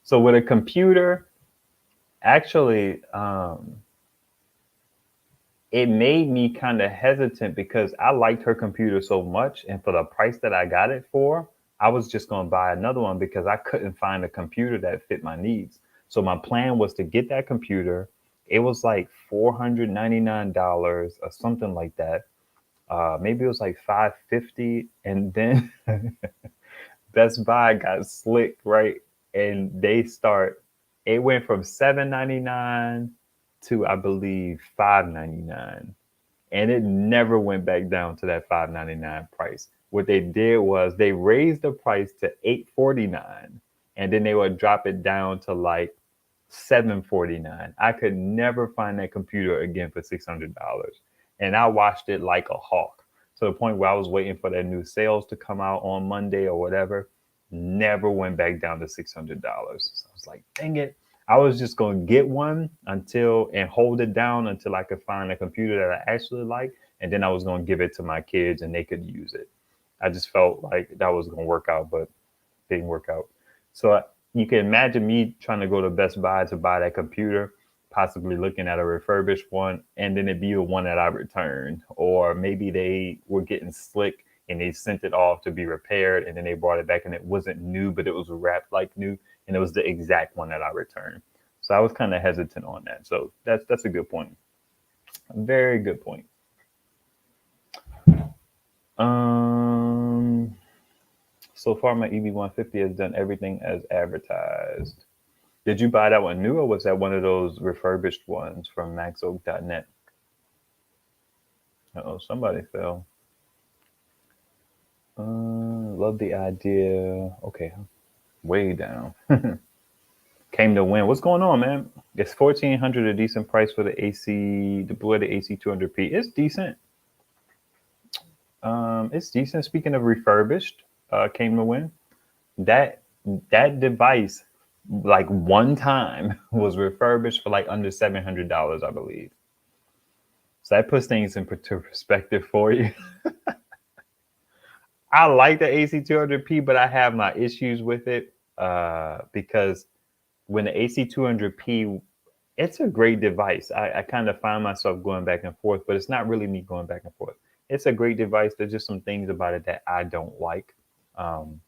So with a computer, actually, it made me kind of hesitant because I liked her computer so much. And for the price that I got it for, I was just going to buy another one because I couldn't find a computer that fit my needs. So my plan was to get that computer. It was like $499 or something like that. Maybe it was like 550, and then Best Buy got slick, right? And it went from 799 to, I believe, 599. And it never went back down to that 599 price. What they did was they raised the price to 849, and then they would drop it down to like 749. I could never find that computer again for $600. And I watched it like a hawk to the point where I was waiting for their new sales to come out on Monday or whatever. Never went back down to $600. So I was like, dang it. I was just going to get one and hold it down until I could find a computer that I actually like. And then I was going to give it to my kids and they could use it. I just felt like that was going to work out, but it didn't work out. So you can imagine me trying to go to Best Buy to buy that computer, possibly looking at a refurbished one, and then it'd be the one that I returned. Or maybe they were getting slick and they sent it off to be repaired, and then they brought it back and it wasn't new, but it was wrapped like new, and it was the exact one that I returned. So I was kind of hesitant on that. So that's a good point. A very good point. Um, so far my EV150 has done everything as advertised. Did you buy that one new, or was that one of those refurbished ones from maxoak.net? Oh, somebody fell. Love the idea. Okay, way down. Came to win. What's going on, man? It's 1,400, a decent price for the AC, the AC 200p. It's decent. It's decent. Speaking of refurbished, came to win. That that device, like one time, was refurbished for like under $700, I believe. So that puts things in perspective for you. I like the AC 200p, but I have my issues with it because when the AC 200p, it's a great device. I kind of find myself going back and forth, but it's not really me going back and forth. It's a great device. There's just some things about it that I don't like. Um,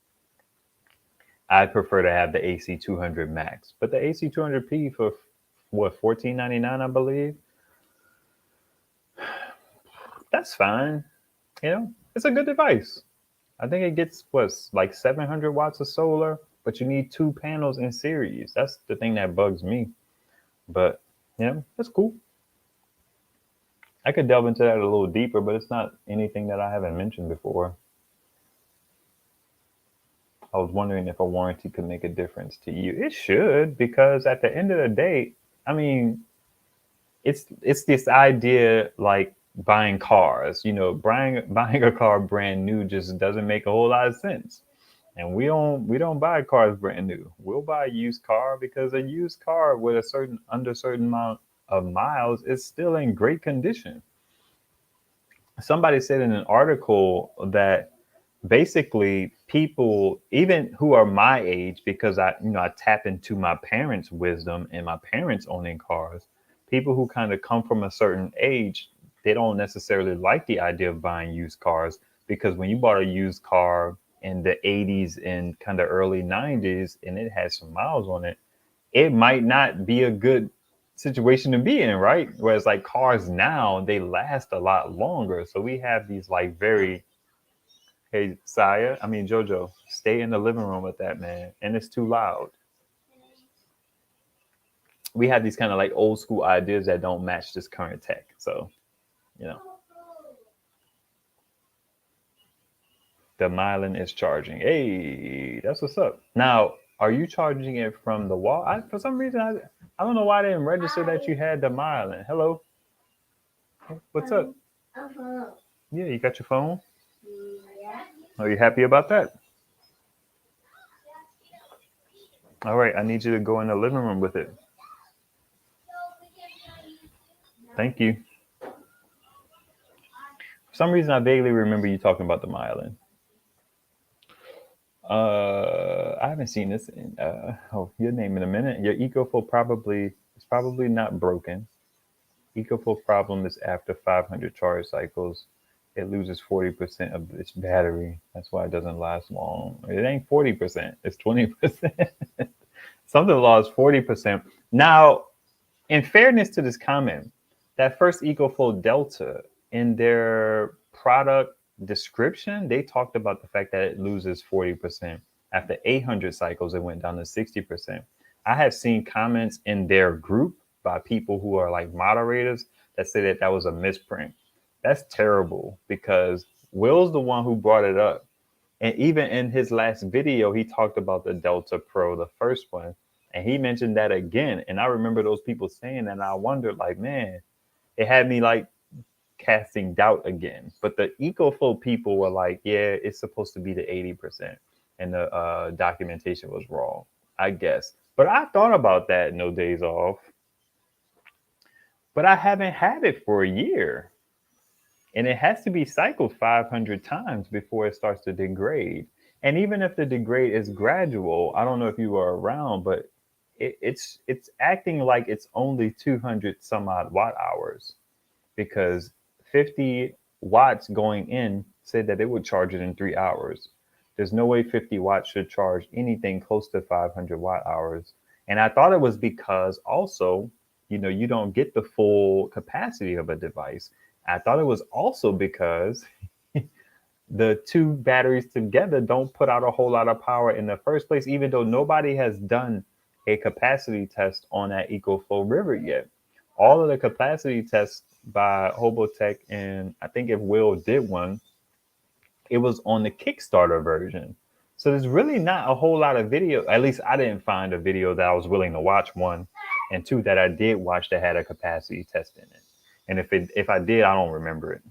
I prefer to have the AC 200 Max, but the AC 200p for what, 14.99, I believe. That's fine. You know, it's a good device. I think it gets what's like 700 watts of solar, but you need two panels in series. That's the thing that bugs me. But yeah, that's cool. I could delve into that a little deeper, but it's not anything that I haven't mentioned before. I was wondering if a warranty could make a difference to you. It should, because at the end of the day, I mean, it's this idea like buying cars. You know, buying a car brand new just doesn't make a whole lot of sense. And we don't buy cars brand new. We'll buy a used car because a used car with a certain amount of miles is still in great condition. Somebody said in an article that basically people even who are my age, because I tap into my parents' wisdom and my parents owning cars, people who kind of come from a certain age, they don't necessarily like the idea of buying used cars, because when you bought a used car in the 80s and kind of early 90s and it had some miles on it, it might not be a good situation to be in, right? Whereas like cars now, they last a lot longer. So we have these like very, hey, Saya, I mean, Jojo, stay in the living room with that, man. And it's too loud. We have these kind of like old school ideas that don't match this current tech. So, you know. The Milin is charging. Hey, that's what's up. Now, are you charging it from the wall? For some reason, I don't know why they didn't register that you had the Milin. Hello, what's up? Yeah, you got your phone? Yeah. Are you happy about that? All right, I need you to go in the living room with it. Thank you. For some reason, I vaguely remember you talking about the Milin. I haven't seen this in your name in a minute. Your EcoFlow is probably not broken. EcoFlow problem is after 500 charge cycles, it loses 40% of its battery. That's why it doesn't last long. It ain't 40%, it's 20%. Something lost 40%. Now, in fairness to this comment, that first EcoFlow Delta, in their product description, they talked about the fact that it loses 40%. After 800 cycles, it went down to 60%. I have seen comments in their group by people who are like moderators that say that that was a misprint. That's terrible because Will's the one who brought it up. And even in his last video, he talked about the Delta Pro, the first one, and he mentioned that again. And I remember those people saying that, and I wondered, like, man, it had me like casting doubt again. But the EcoFlow people were like, yeah, it's supposed to be the 80%. And the documentation was wrong, I guess. But I thought about that, no days off. But I haven't had it for a year. And it has to be cycled 500 times before it starts to degrade. And even if the degrade is gradual, I don't know if you are around, but it's acting like it's only 200 some odd watt hours, because 50 watts going in said that it would charge it in 3 hours. There's no way 50 watts should charge anything close to 500 watt hours. And I thought it was because also, you don't get the full capacity of a device. I thought it was also because the two batteries together don't put out a whole lot of power in the first place, even though nobody has done a capacity test on that EcoFlow River yet. All of the capacity tests by Hobotech, and I think if Will did one, it was on the Kickstarter version. So there's really not a whole lot of video. At least I didn't find a video that I was willing to watch, one, and two, that I did watch that had a capacity test in it. And if I did, I don't remember it.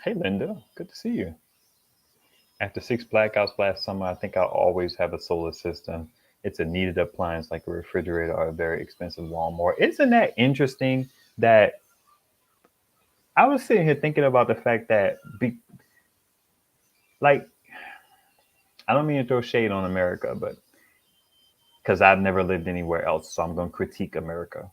Hey, Linda, good to see you. After 6 blackouts last summer, I think I'll always have a solar system. It's a needed appliance like a refrigerator or a very expensive lawnmower. Isn't that interesting that I was sitting here thinking about the fact that, like, I don't mean to throw shade on America, but because I've never lived anywhere else, so I'm going to critique America.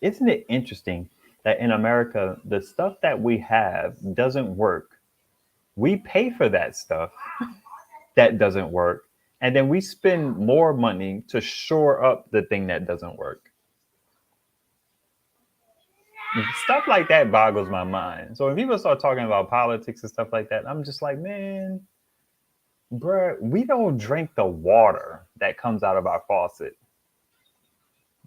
Isn't it interesting that in America, the stuff that we have doesn't work? We pay for that stuff that doesn't work, and then we spend more money to shore up the thing that doesn't work. Stuff like that boggles my mind. So when people start talking about politics and stuff like that, I'm just like, man, bruh, we don't drink the water that comes out of our faucet.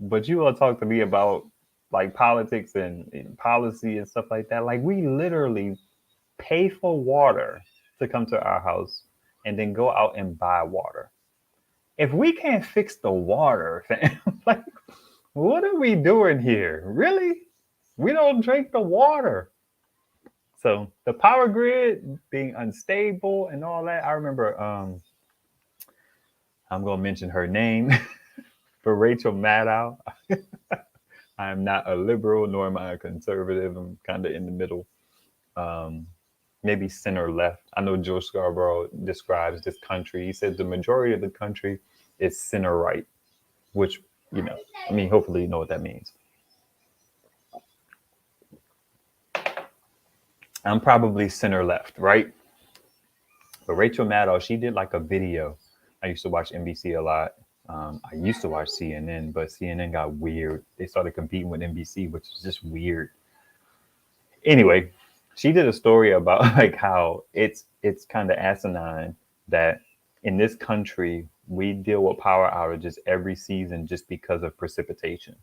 But you will talk to me about like politics and policy and stuff like that. Like, we literally pay for water to come to our house and then go out and buy water. If we can't fix the water, fam, like, what are we doing here? Really? We don't drink the water. So the power grid being unstable and all that. I remember, I'm going to mention her name, for Rachel Maddow. I am not a liberal, nor am I a conservative. I'm kind of in the middle, maybe center left. I know Joe Scarborough describes this country. He says the majority of the country is center right, which, hopefully you know what that means. I'm probably center left, right? But Rachel Maddow, she did like a video. I used to watch NBC a lot. I used to watch CNN, but CNN got weird. They started competing with NBC, which is just weird. Anyway, she did a story about like how it's kind of asinine that in this country we deal with power outages every season just because of precipitation.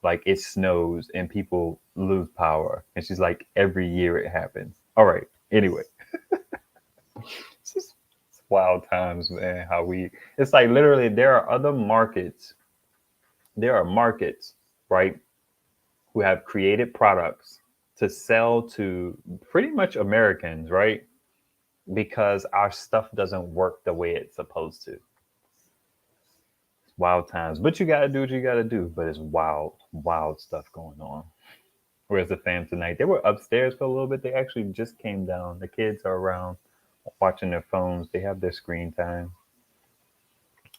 like it snows and people lose power. And she's like, every year it happens. All right. Anyway, it's just it's wild times, man. It's like literally there are other markets. There are markets, right, who have created products to sell to pretty much Americans, right? Because our stuff doesn't work the way it's supposed to. Wild times, but you got to do what you got to do. But it's wild, wild stuff going on. Whereas the fam tonight, they were upstairs for a little bit. They actually just came down. The kids are around watching their phones. They have their screen time.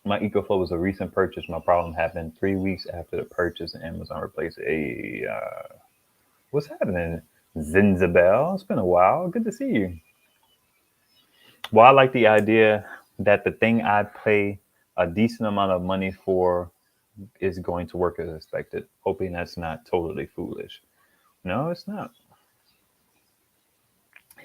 My EcoFlow was a recent purchase. My problem happened 3 weeks after the purchase, and Amazon replaced it. Hey, what's happening? Zinzabel, it's been a while. Good to see you. Well, I like the idea that the thing I pay a decent amount of money for is going to work as expected. Hoping that's not totally foolish. No, it's not.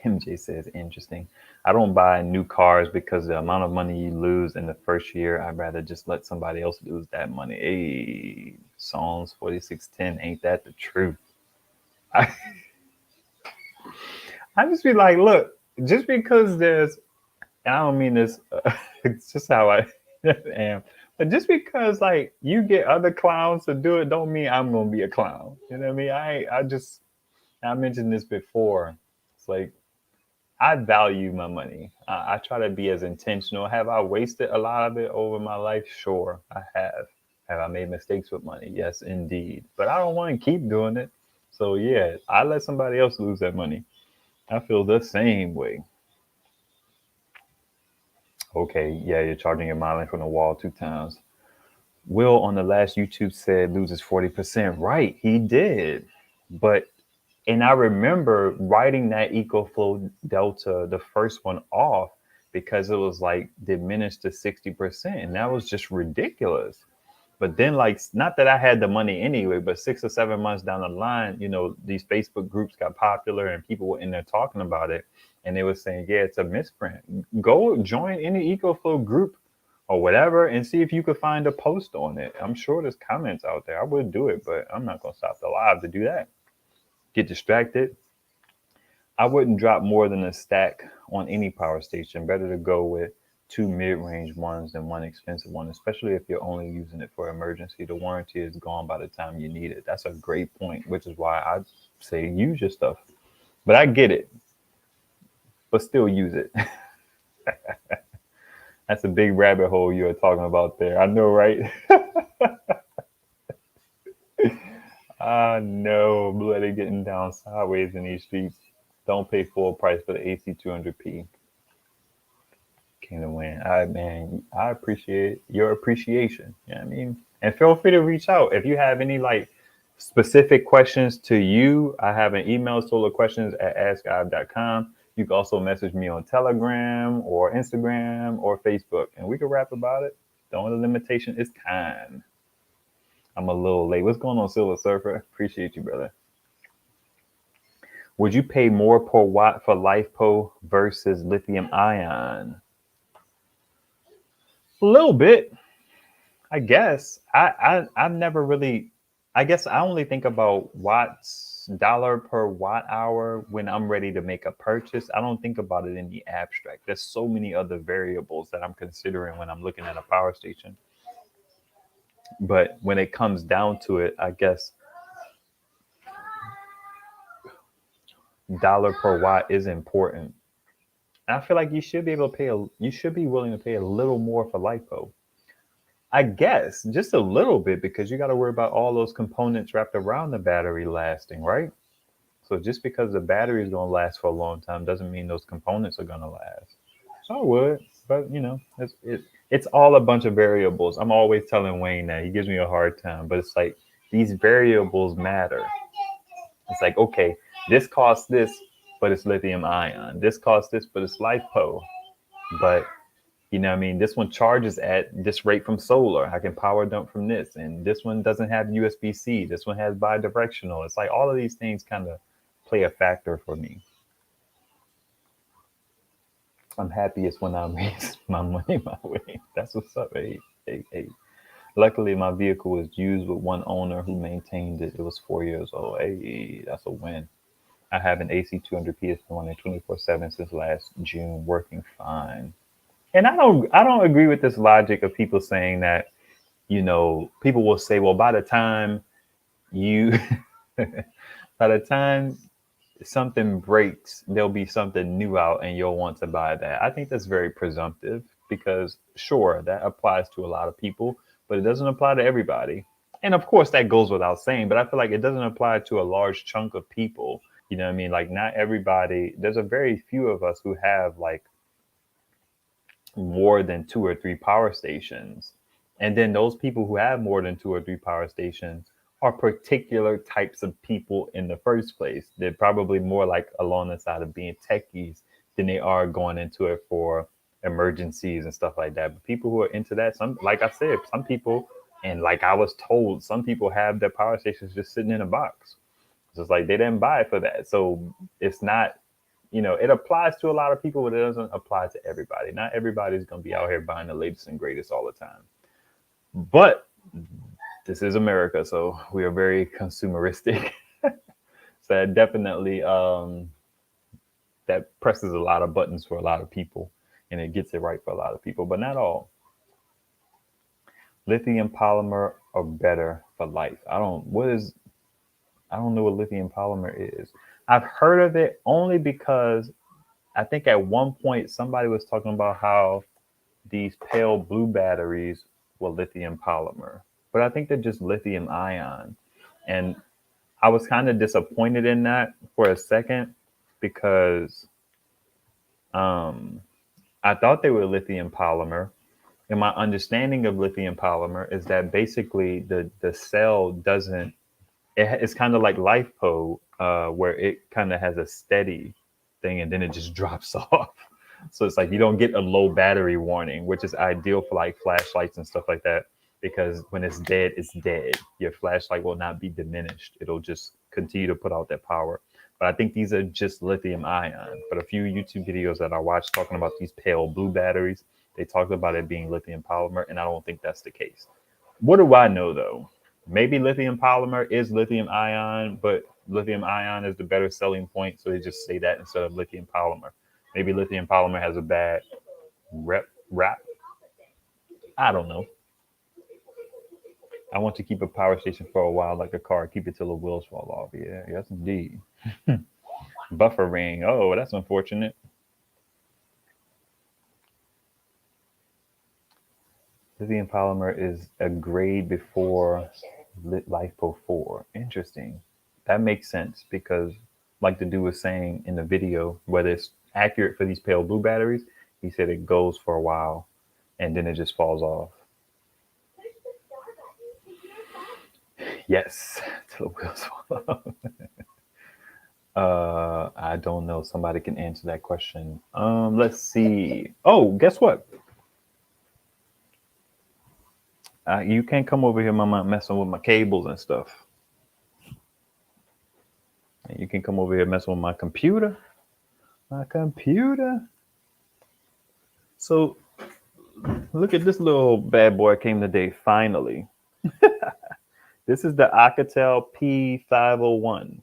MJ says, interesting. I don't buy new cars because the amount of money you lose in the first year, I'd rather just let somebody else lose that money. Hey, Psalms 46:10, ain't that the truth? I just be like, look, just because there's, and I don't mean this, it's just how I am. But just because like you get other clowns to do it, don't mean I'm gonna be a clown. You know what I mean? I mentioned this before. It's like I value my money. I try to be as intentional. Have I wasted a lot of it over my life? Sure, I have. Have I made mistakes with money? Yes, indeed. But I don't want to keep doing it. So yeah, I let somebody else lose that money. I feel the same way. Okay, yeah, you're charging your Milin from the wall 2 times. Will on the last YouTube said loses 40%. Right, he did. But and I remember writing that EcoFlow Delta, the first one, off because it was like diminished to 60%. And that was just ridiculous. But then, like, not that I had the money anyway, but 6 or 7 months down the line, these Facebook groups got popular and people were in there talking about it. And they were saying, yeah, it's a misprint. Go join any EcoFlow group or whatever and see if you could find a post on it. I'm sure there's comments out there. I would do it, but I'm not going to stop the live to do that. Get distracted. I wouldn't drop more than a stack on any power station. Better to go with 2 mid-range ones than one expensive one, especially if you're only using it for emergency. The warranty is gone by the time you need it. That's a great point, which is why I say use your stuff. But I get it, but still use it. That's a big rabbit hole you are talking about there. I know, right? I know, bloody getting down sideways in these streets. Don't pay full price for the AC 200p. Kingdom win. I appreciate your appreciation. You know what I mean? And feel free to reach out if you have any like specific questions to you. I have an email, solarquestions@askive.com. You can also message me on Telegram or Instagram or Facebook, and we can rap about it. The only limitation is time. I'm a little late. What's going on, Silver Surfer? Appreciate you, brother. Would you pay more per watt for LiFePo versus lithium ion? A little bit, I guess. I've never really. I guess I only think about watts, dollar per watt hour when I'm ready to make a purchase. I don't think about it in the abstract. There's so many other variables that I'm considering when I'm looking at a power station. But when it comes down to it, I guess dollar per watt is important. And I feel like you should be able to pay you should be willing to pay a little more for LiPo. I guess just a little bit because you got to worry about all those components wrapped around the battery lasting, right? So just because the battery is going to last for a long time doesn't mean those components are going to last. So I would, but it's all a bunch of variables. I'm always telling Wayne that he gives me a hard time, but it's like these variables matter. It's like, okay, this costs this, but it's lithium ion. This costs this, but it's LiPo. But you know what I mean? This one charges at this rate from solar. I can power dump from this. And this one doesn't have USB-C. This one has bidirectional. It's like all of these things kind of play a factor for me. I'm happiest when I raise my money my way. That's what's up. Hey. Luckily, my vehicle was used with one owner who maintained it. It was 4 years old. Hey, that's a win. I have an AC 200 PS been running 24/7 since last June, working fine. And I don't agree with this logic of people saying that, people will say, well, you by the time something breaks, there'll be something new out and you'll want to buy that. I think that's very presumptive because, sure, that applies to a lot of people, but it doesn't apply to everybody. And of course, that goes without saying, but I feel like it doesn't apply to a large chunk of people. You know what I mean? Like, not everybody, there's a very few of us who have like more than two or three power stations. And then those people who have more than two or three power stations are particular types of people in the first place. They're probably more like along the side of being techies than they are going into it for emergencies and stuff like that. But people who are into that, some, like I said, some people, and like I was told, some people have their power stations just sitting in a box. It's just like they didn't buy it for that. So it's not, it applies to a lot of people, but it doesn't apply to everybody. Not everybody's going to be out here buying the latest and greatest all the time. But this is America, so we are very consumeristic. So that definitely that presses a lot of buttons for a lot of people, and it gets it right for a lot of people, but not all. Lithium polymer are better for life. I don't know what lithium polymer is. I've heard of it only because I think at one point somebody was talking about how these pale blue batteries were lithium polymer, but I think they're just lithium ion. And I was kind of disappointed in that for a second because I thought they were lithium polymer. And my understanding of lithium polymer is that basically the cell doesn't, it's kind of like LiFePO, where it kind of has a steady thing and then it just drops off. So it's like you don't get a low battery warning, which is ideal for like flashlights and stuff like that, because when it's dead, it's dead. Your flashlight will not be diminished. It'll just continue to put out that power. But I think these are just lithium ion. But a few YouTube videos that I watched talking about these pale blue batteries, they talked about it being lithium polymer, and I don't think that's the case. What do I know though? Maybe lithium polymer is lithium ion, but lithium ion is the better selling point, so they just say that instead of lithium polymer. Maybe lithium polymer has a bad rap. I don't know. I want to keep a power station for a while, like a car. Keep it till the wheels fall off. Yeah, yes, indeed. Buffer ring. Oh, that's unfortunate. Lithium polymer is a grade before LiFePO 4. Interesting. That makes sense because, like the dude was saying in the video, whether it's accurate for these pale blue batteries, he said it goes for a while and then it just falls off. Yes, till the wheels fall off. I don't know. Somebody can answer that question. Let's see. Oh, guess what? You can't come over here, mama, messing with my cables and stuff. You can come over here messing with my computer. My computer. So look at this little bad boy came today, finally. This is the Alcatel P501.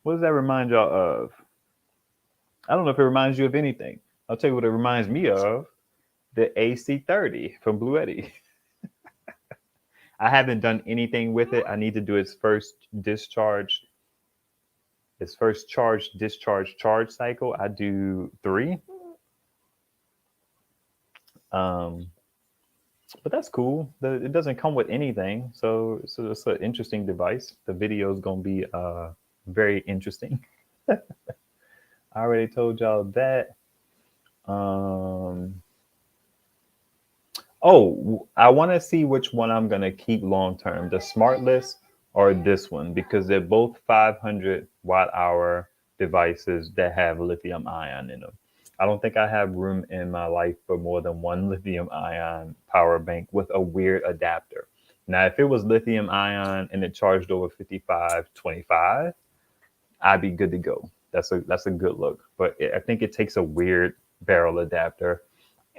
What does that remind y'all of? I don't know if it reminds you of anything. I'll tell you what it reminds me of. The AC30 from Blue Eddy. I haven't done anything with it. I need to do its first discharge. Its first charge, discharge, charge cycle. I do 3. But that's cool. It doesn't come with anything, so it's an interesting device. The video is gonna be very interesting. I already told y'all that. Oh, I want to see which one I'm gonna keep long term, the SmartLess or this one, because they're both 500 watt hour devices that have lithium ion in them. I don't think I have room in my life for more than one lithium ion power bank with a weird adapter. Now, if it was lithium ion and it charged over 5525, I'd be good to go. That's a good look. But I think it takes a weird barrel adapter.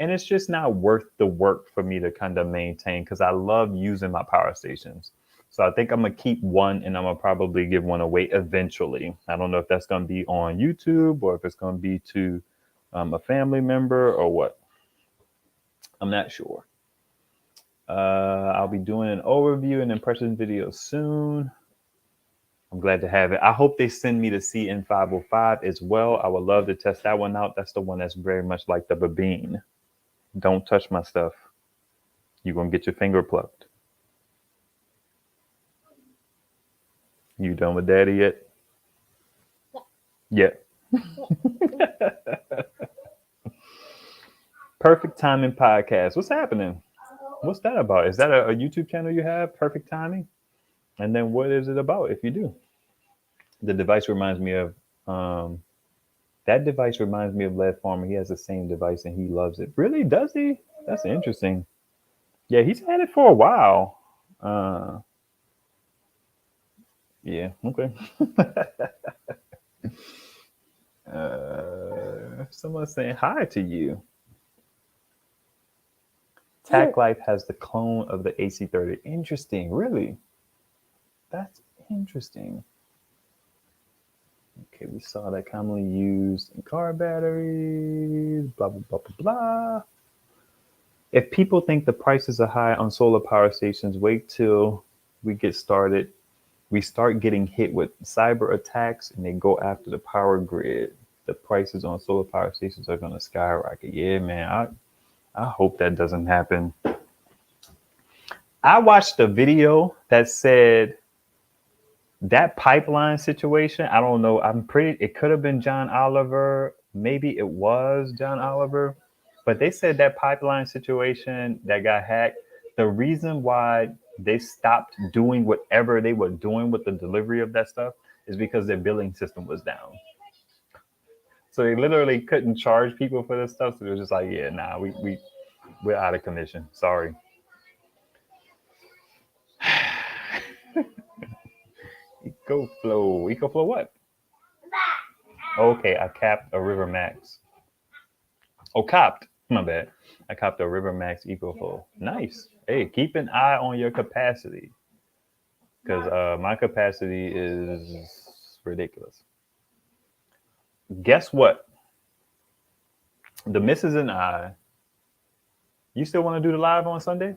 And it's just not worth the work for me to kind of maintain because I love using my power stations. So I think I'm going to keep one and I'm going to probably give one away eventually. I don't know if that's going to be on YouTube or if it's going to be to a family member or what. I'm not sure. I'll be doing an overview and impression video soon. I'm glad to have it. I hope they send me the CN505 as well. I would love to test that one out. That's the one that's very much like the Babine. Don't touch my stuff. You're going to get your finger plucked. You done with daddy yet? Yeah. Perfect Timing Podcast. What's happening? What's that about? Is that a YouTube channel you have? Perfect Timing? And then what is it about if you do? The device reminds me of that device reminds me of Lead Farmer. He has the same device and he loves it. Really? Does he? That's interesting. Yeah, he's had it for a while. Yeah, okay. Someone's saying hi to you. Tac Life has the clone of the AC30. Interesting, really? That's interesting. Okay, we saw that commonly used in car batteries, blah, blah, blah, blah, blah. If people think the prices are high on solar power stations, wait till we get started. We start getting hit with cyber attacks and they go after the power grid. The prices on solar power stations are going to skyrocket. Yeah, man, I hope that doesn't happen. I watched a video that said that pipeline situation, I don't know. It could have been John Oliver. Maybe it was John Oliver. But they said that pipeline situation that got hacked, the reason why they stopped doing whatever they were doing with the delivery of that stuff is because their billing system was down. So they literally couldn't charge people for this stuff. So they were just like, yeah, nah, we're out of commission. Sorry. EcoFlow. EcoFlow what? Okay, I capped a River Max. Oh, copped. My bad. I copped a River Max EcoFlow. Nice. Hey, keep an eye on your capacity. Because my capacity is ridiculous. Guess what? The missus and I, you still want to do the live on Sunday?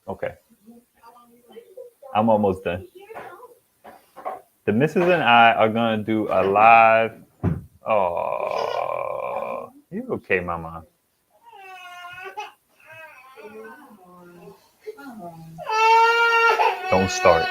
Okay. I'm almost done. The missus and I are going to do a live. Oh, you okay, mama? Don't start.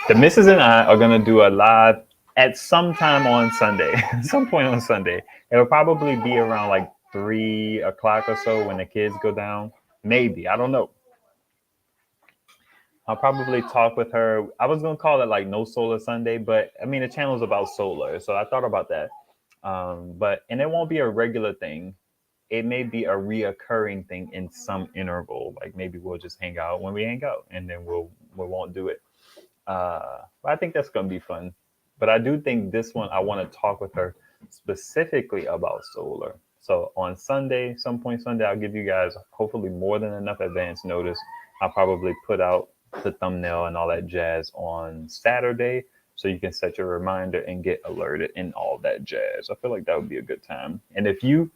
The missus and I are going to do a live at some time on Sunday, some point on Sunday. It'll probably be around like 3 o'clock or so when the kids go down. Maybe. I don't know. I'll probably talk with her. I was going to call it like No Solar Sunday, but I mean, the channel is about solar. So I thought about that. And it won't be a regular thing. It may be a reoccurring thing in some interval. Like maybe we'll just hang out when we hang out and then we won't do it. But I think that's going to be fun. But I do think this one, I want to talk with her specifically about solar. So on Sunday, some point Sunday, I'll give you guys hopefully more than enough advance notice. I'll probably put out the thumbnail and all that jazz on Saturday so you can set your reminder and get alerted and all that jazz. I feel like that would be a good time. And if you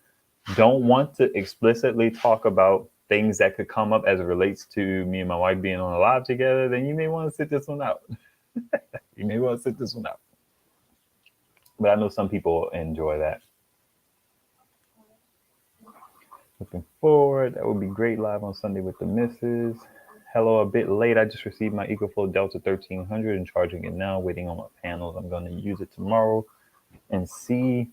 don't want to explicitly talk about things that could come up as it relates to me and my wife being on a live together, then you may want to sit this one out. You may want to sit this one out. But I know some people enjoy that. Looking forward. That would be great live on Sunday with the missus. Hello, a bit late. I just received my EcoFlow Delta 1300 and charging it now, waiting on my panels. I'm going to use it tomorrow and see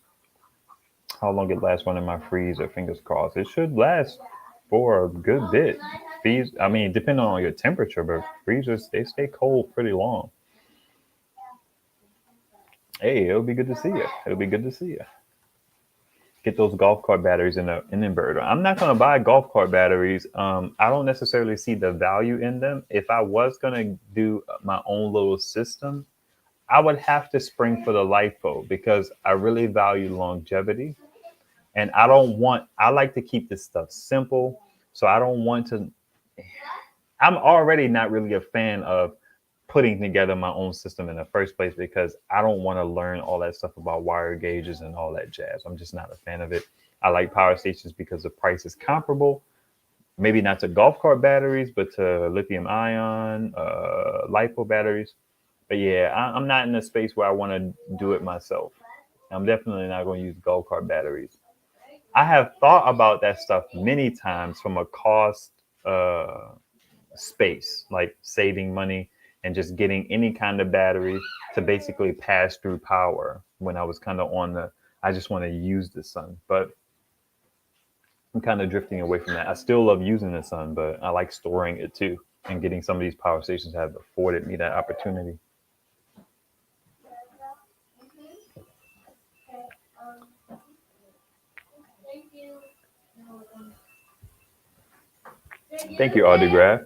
how long it lasts running my freezer. Fingers crossed. It should last for a good bit. I mean, depending on your temperature, but freezers, they stay cold pretty long. Hey, it'll be good to see you. It'll be good to see you. Get those golf cart batteries in an inverter. I'm not going to buy golf cart batteries. I don't necessarily see the value in them. If I was going to do my own little system, I would have to spring for the LiFo because I really value longevity. And I like to keep this stuff simple. So I don't want to, I'm already not really a fan of putting together my own system in the first place because I don't want to learn all that stuff about wire gauges and all that jazz. I'm just not a fan of it. I like power stations because the price is comparable, maybe not to golf cart batteries, but to lithium ion, LiPo batteries. But yeah, I'm not in a space where I want to do it myself. I'm definitely not going to use golf cart batteries. I have thought about that stuff many times from a cost space, like saving money and just getting any kind of battery to basically pass through power when I was kind of on I just want to use the sun. But I'm kind of drifting away from that. I still love using the sun, but I like storing it too. And getting some of these power stations have afforded me that opportunity. Thank you, Autograph.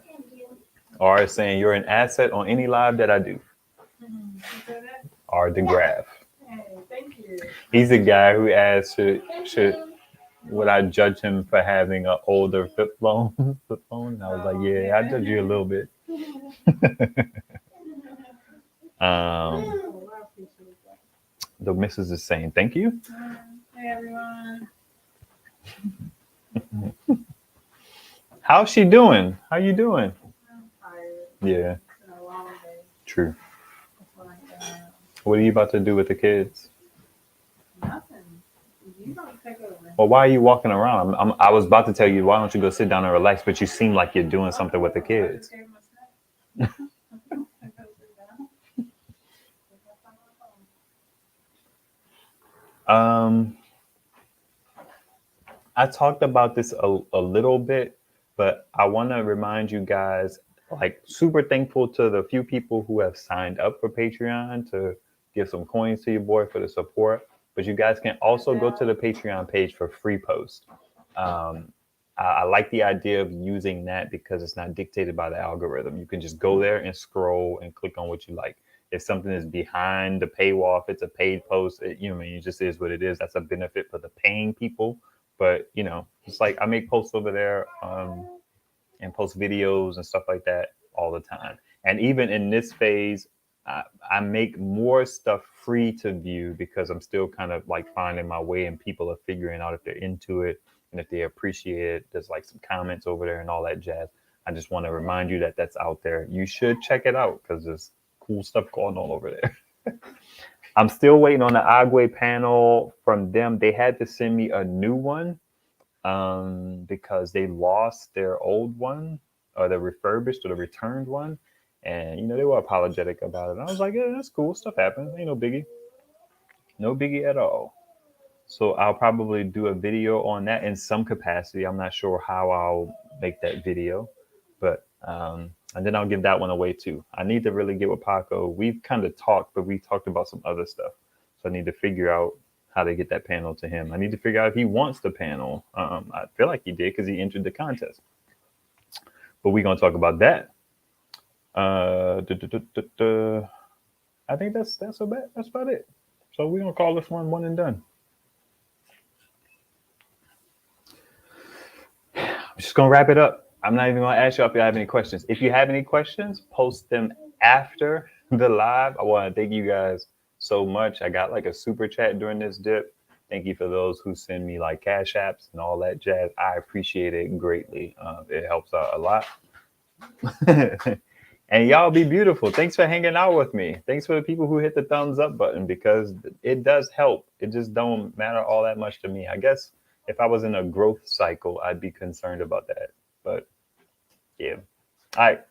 R is saying you're an asset on any live that I do. R DeGraff. Thank you. He's the guy who asked would I judge him for having an older flip phone? And I was like, yeah, I judge you a little bit. The missus is saying thank you. Hey everyone. How's she doing? How you doing? I'm tired. Yeah. It's been a long day. True. Like, What are you about to do with the kids? nothing. You don't take over. Well, why are you walking around? I was about to tell you, why don't you go sit down and relax? But you seem like you're doing something with the kids. I talked about this a little bit, but I want to remind you guys, like, super thankful to the few people who have signed up for Patreon to give some coins to your boy for the support. But you guys can also go to the Patreon page for free posts. I like the idea of using that because it's not dictated by the algorithm. You can just go there and scroll and click on what you like. If something is behind the paywall, if it's a paid post, it just is what it is. That's a benefit for the paying people. But, it's like I make posts over there and post videos and stuff like that all the time. And even in this phase, I make more stuff free to view because I'm still kind of like finding my way and people are figuring out if they're into it and if they appreciate it. There's like some comments over there and all that jazz. I just want to remind you that that's out there. You should check it out because there's cool stuff going on over there. I'm still waiting on the Agwe panel from them. They had to send me a new one because they lost their old one, or the refurbished or the returned one. And, they were apologetic about it. And I was like, yeah, that's cool. Stuff happens. Ain't no biggie. No biggie at all. So I'll probably do a video on that in some capacity. I'm not sure how I'll make that video, but and then I'll give that one away too. I need to really get with Paco. We've kind of talked, but we talked about some other stuff. So I need to figure out how to get that panel to him. I need to figure out if he wants the panel. I feel like he did because he entered the contest. But we're going to talk about that. I think that's about it. So we're going to call this one and done. I'm just going to wrap it up. I'm not even going to ask you if you have any questions. If you have any questions, post them after the live. I want to thank you guys so much. I got like a super chat during this dip. Thank you for those who send me like cash apps and all that jazz. I appreciate it greatly. It helps out a lot. And y'all be beautiful. Thanks for hanging out with me. Thanks for the people who hit the thumbs up button because it does help. It just don't matter all that much to me. I guess if I was in a growth cycle, I'd be concerned about that. But yeah. All right.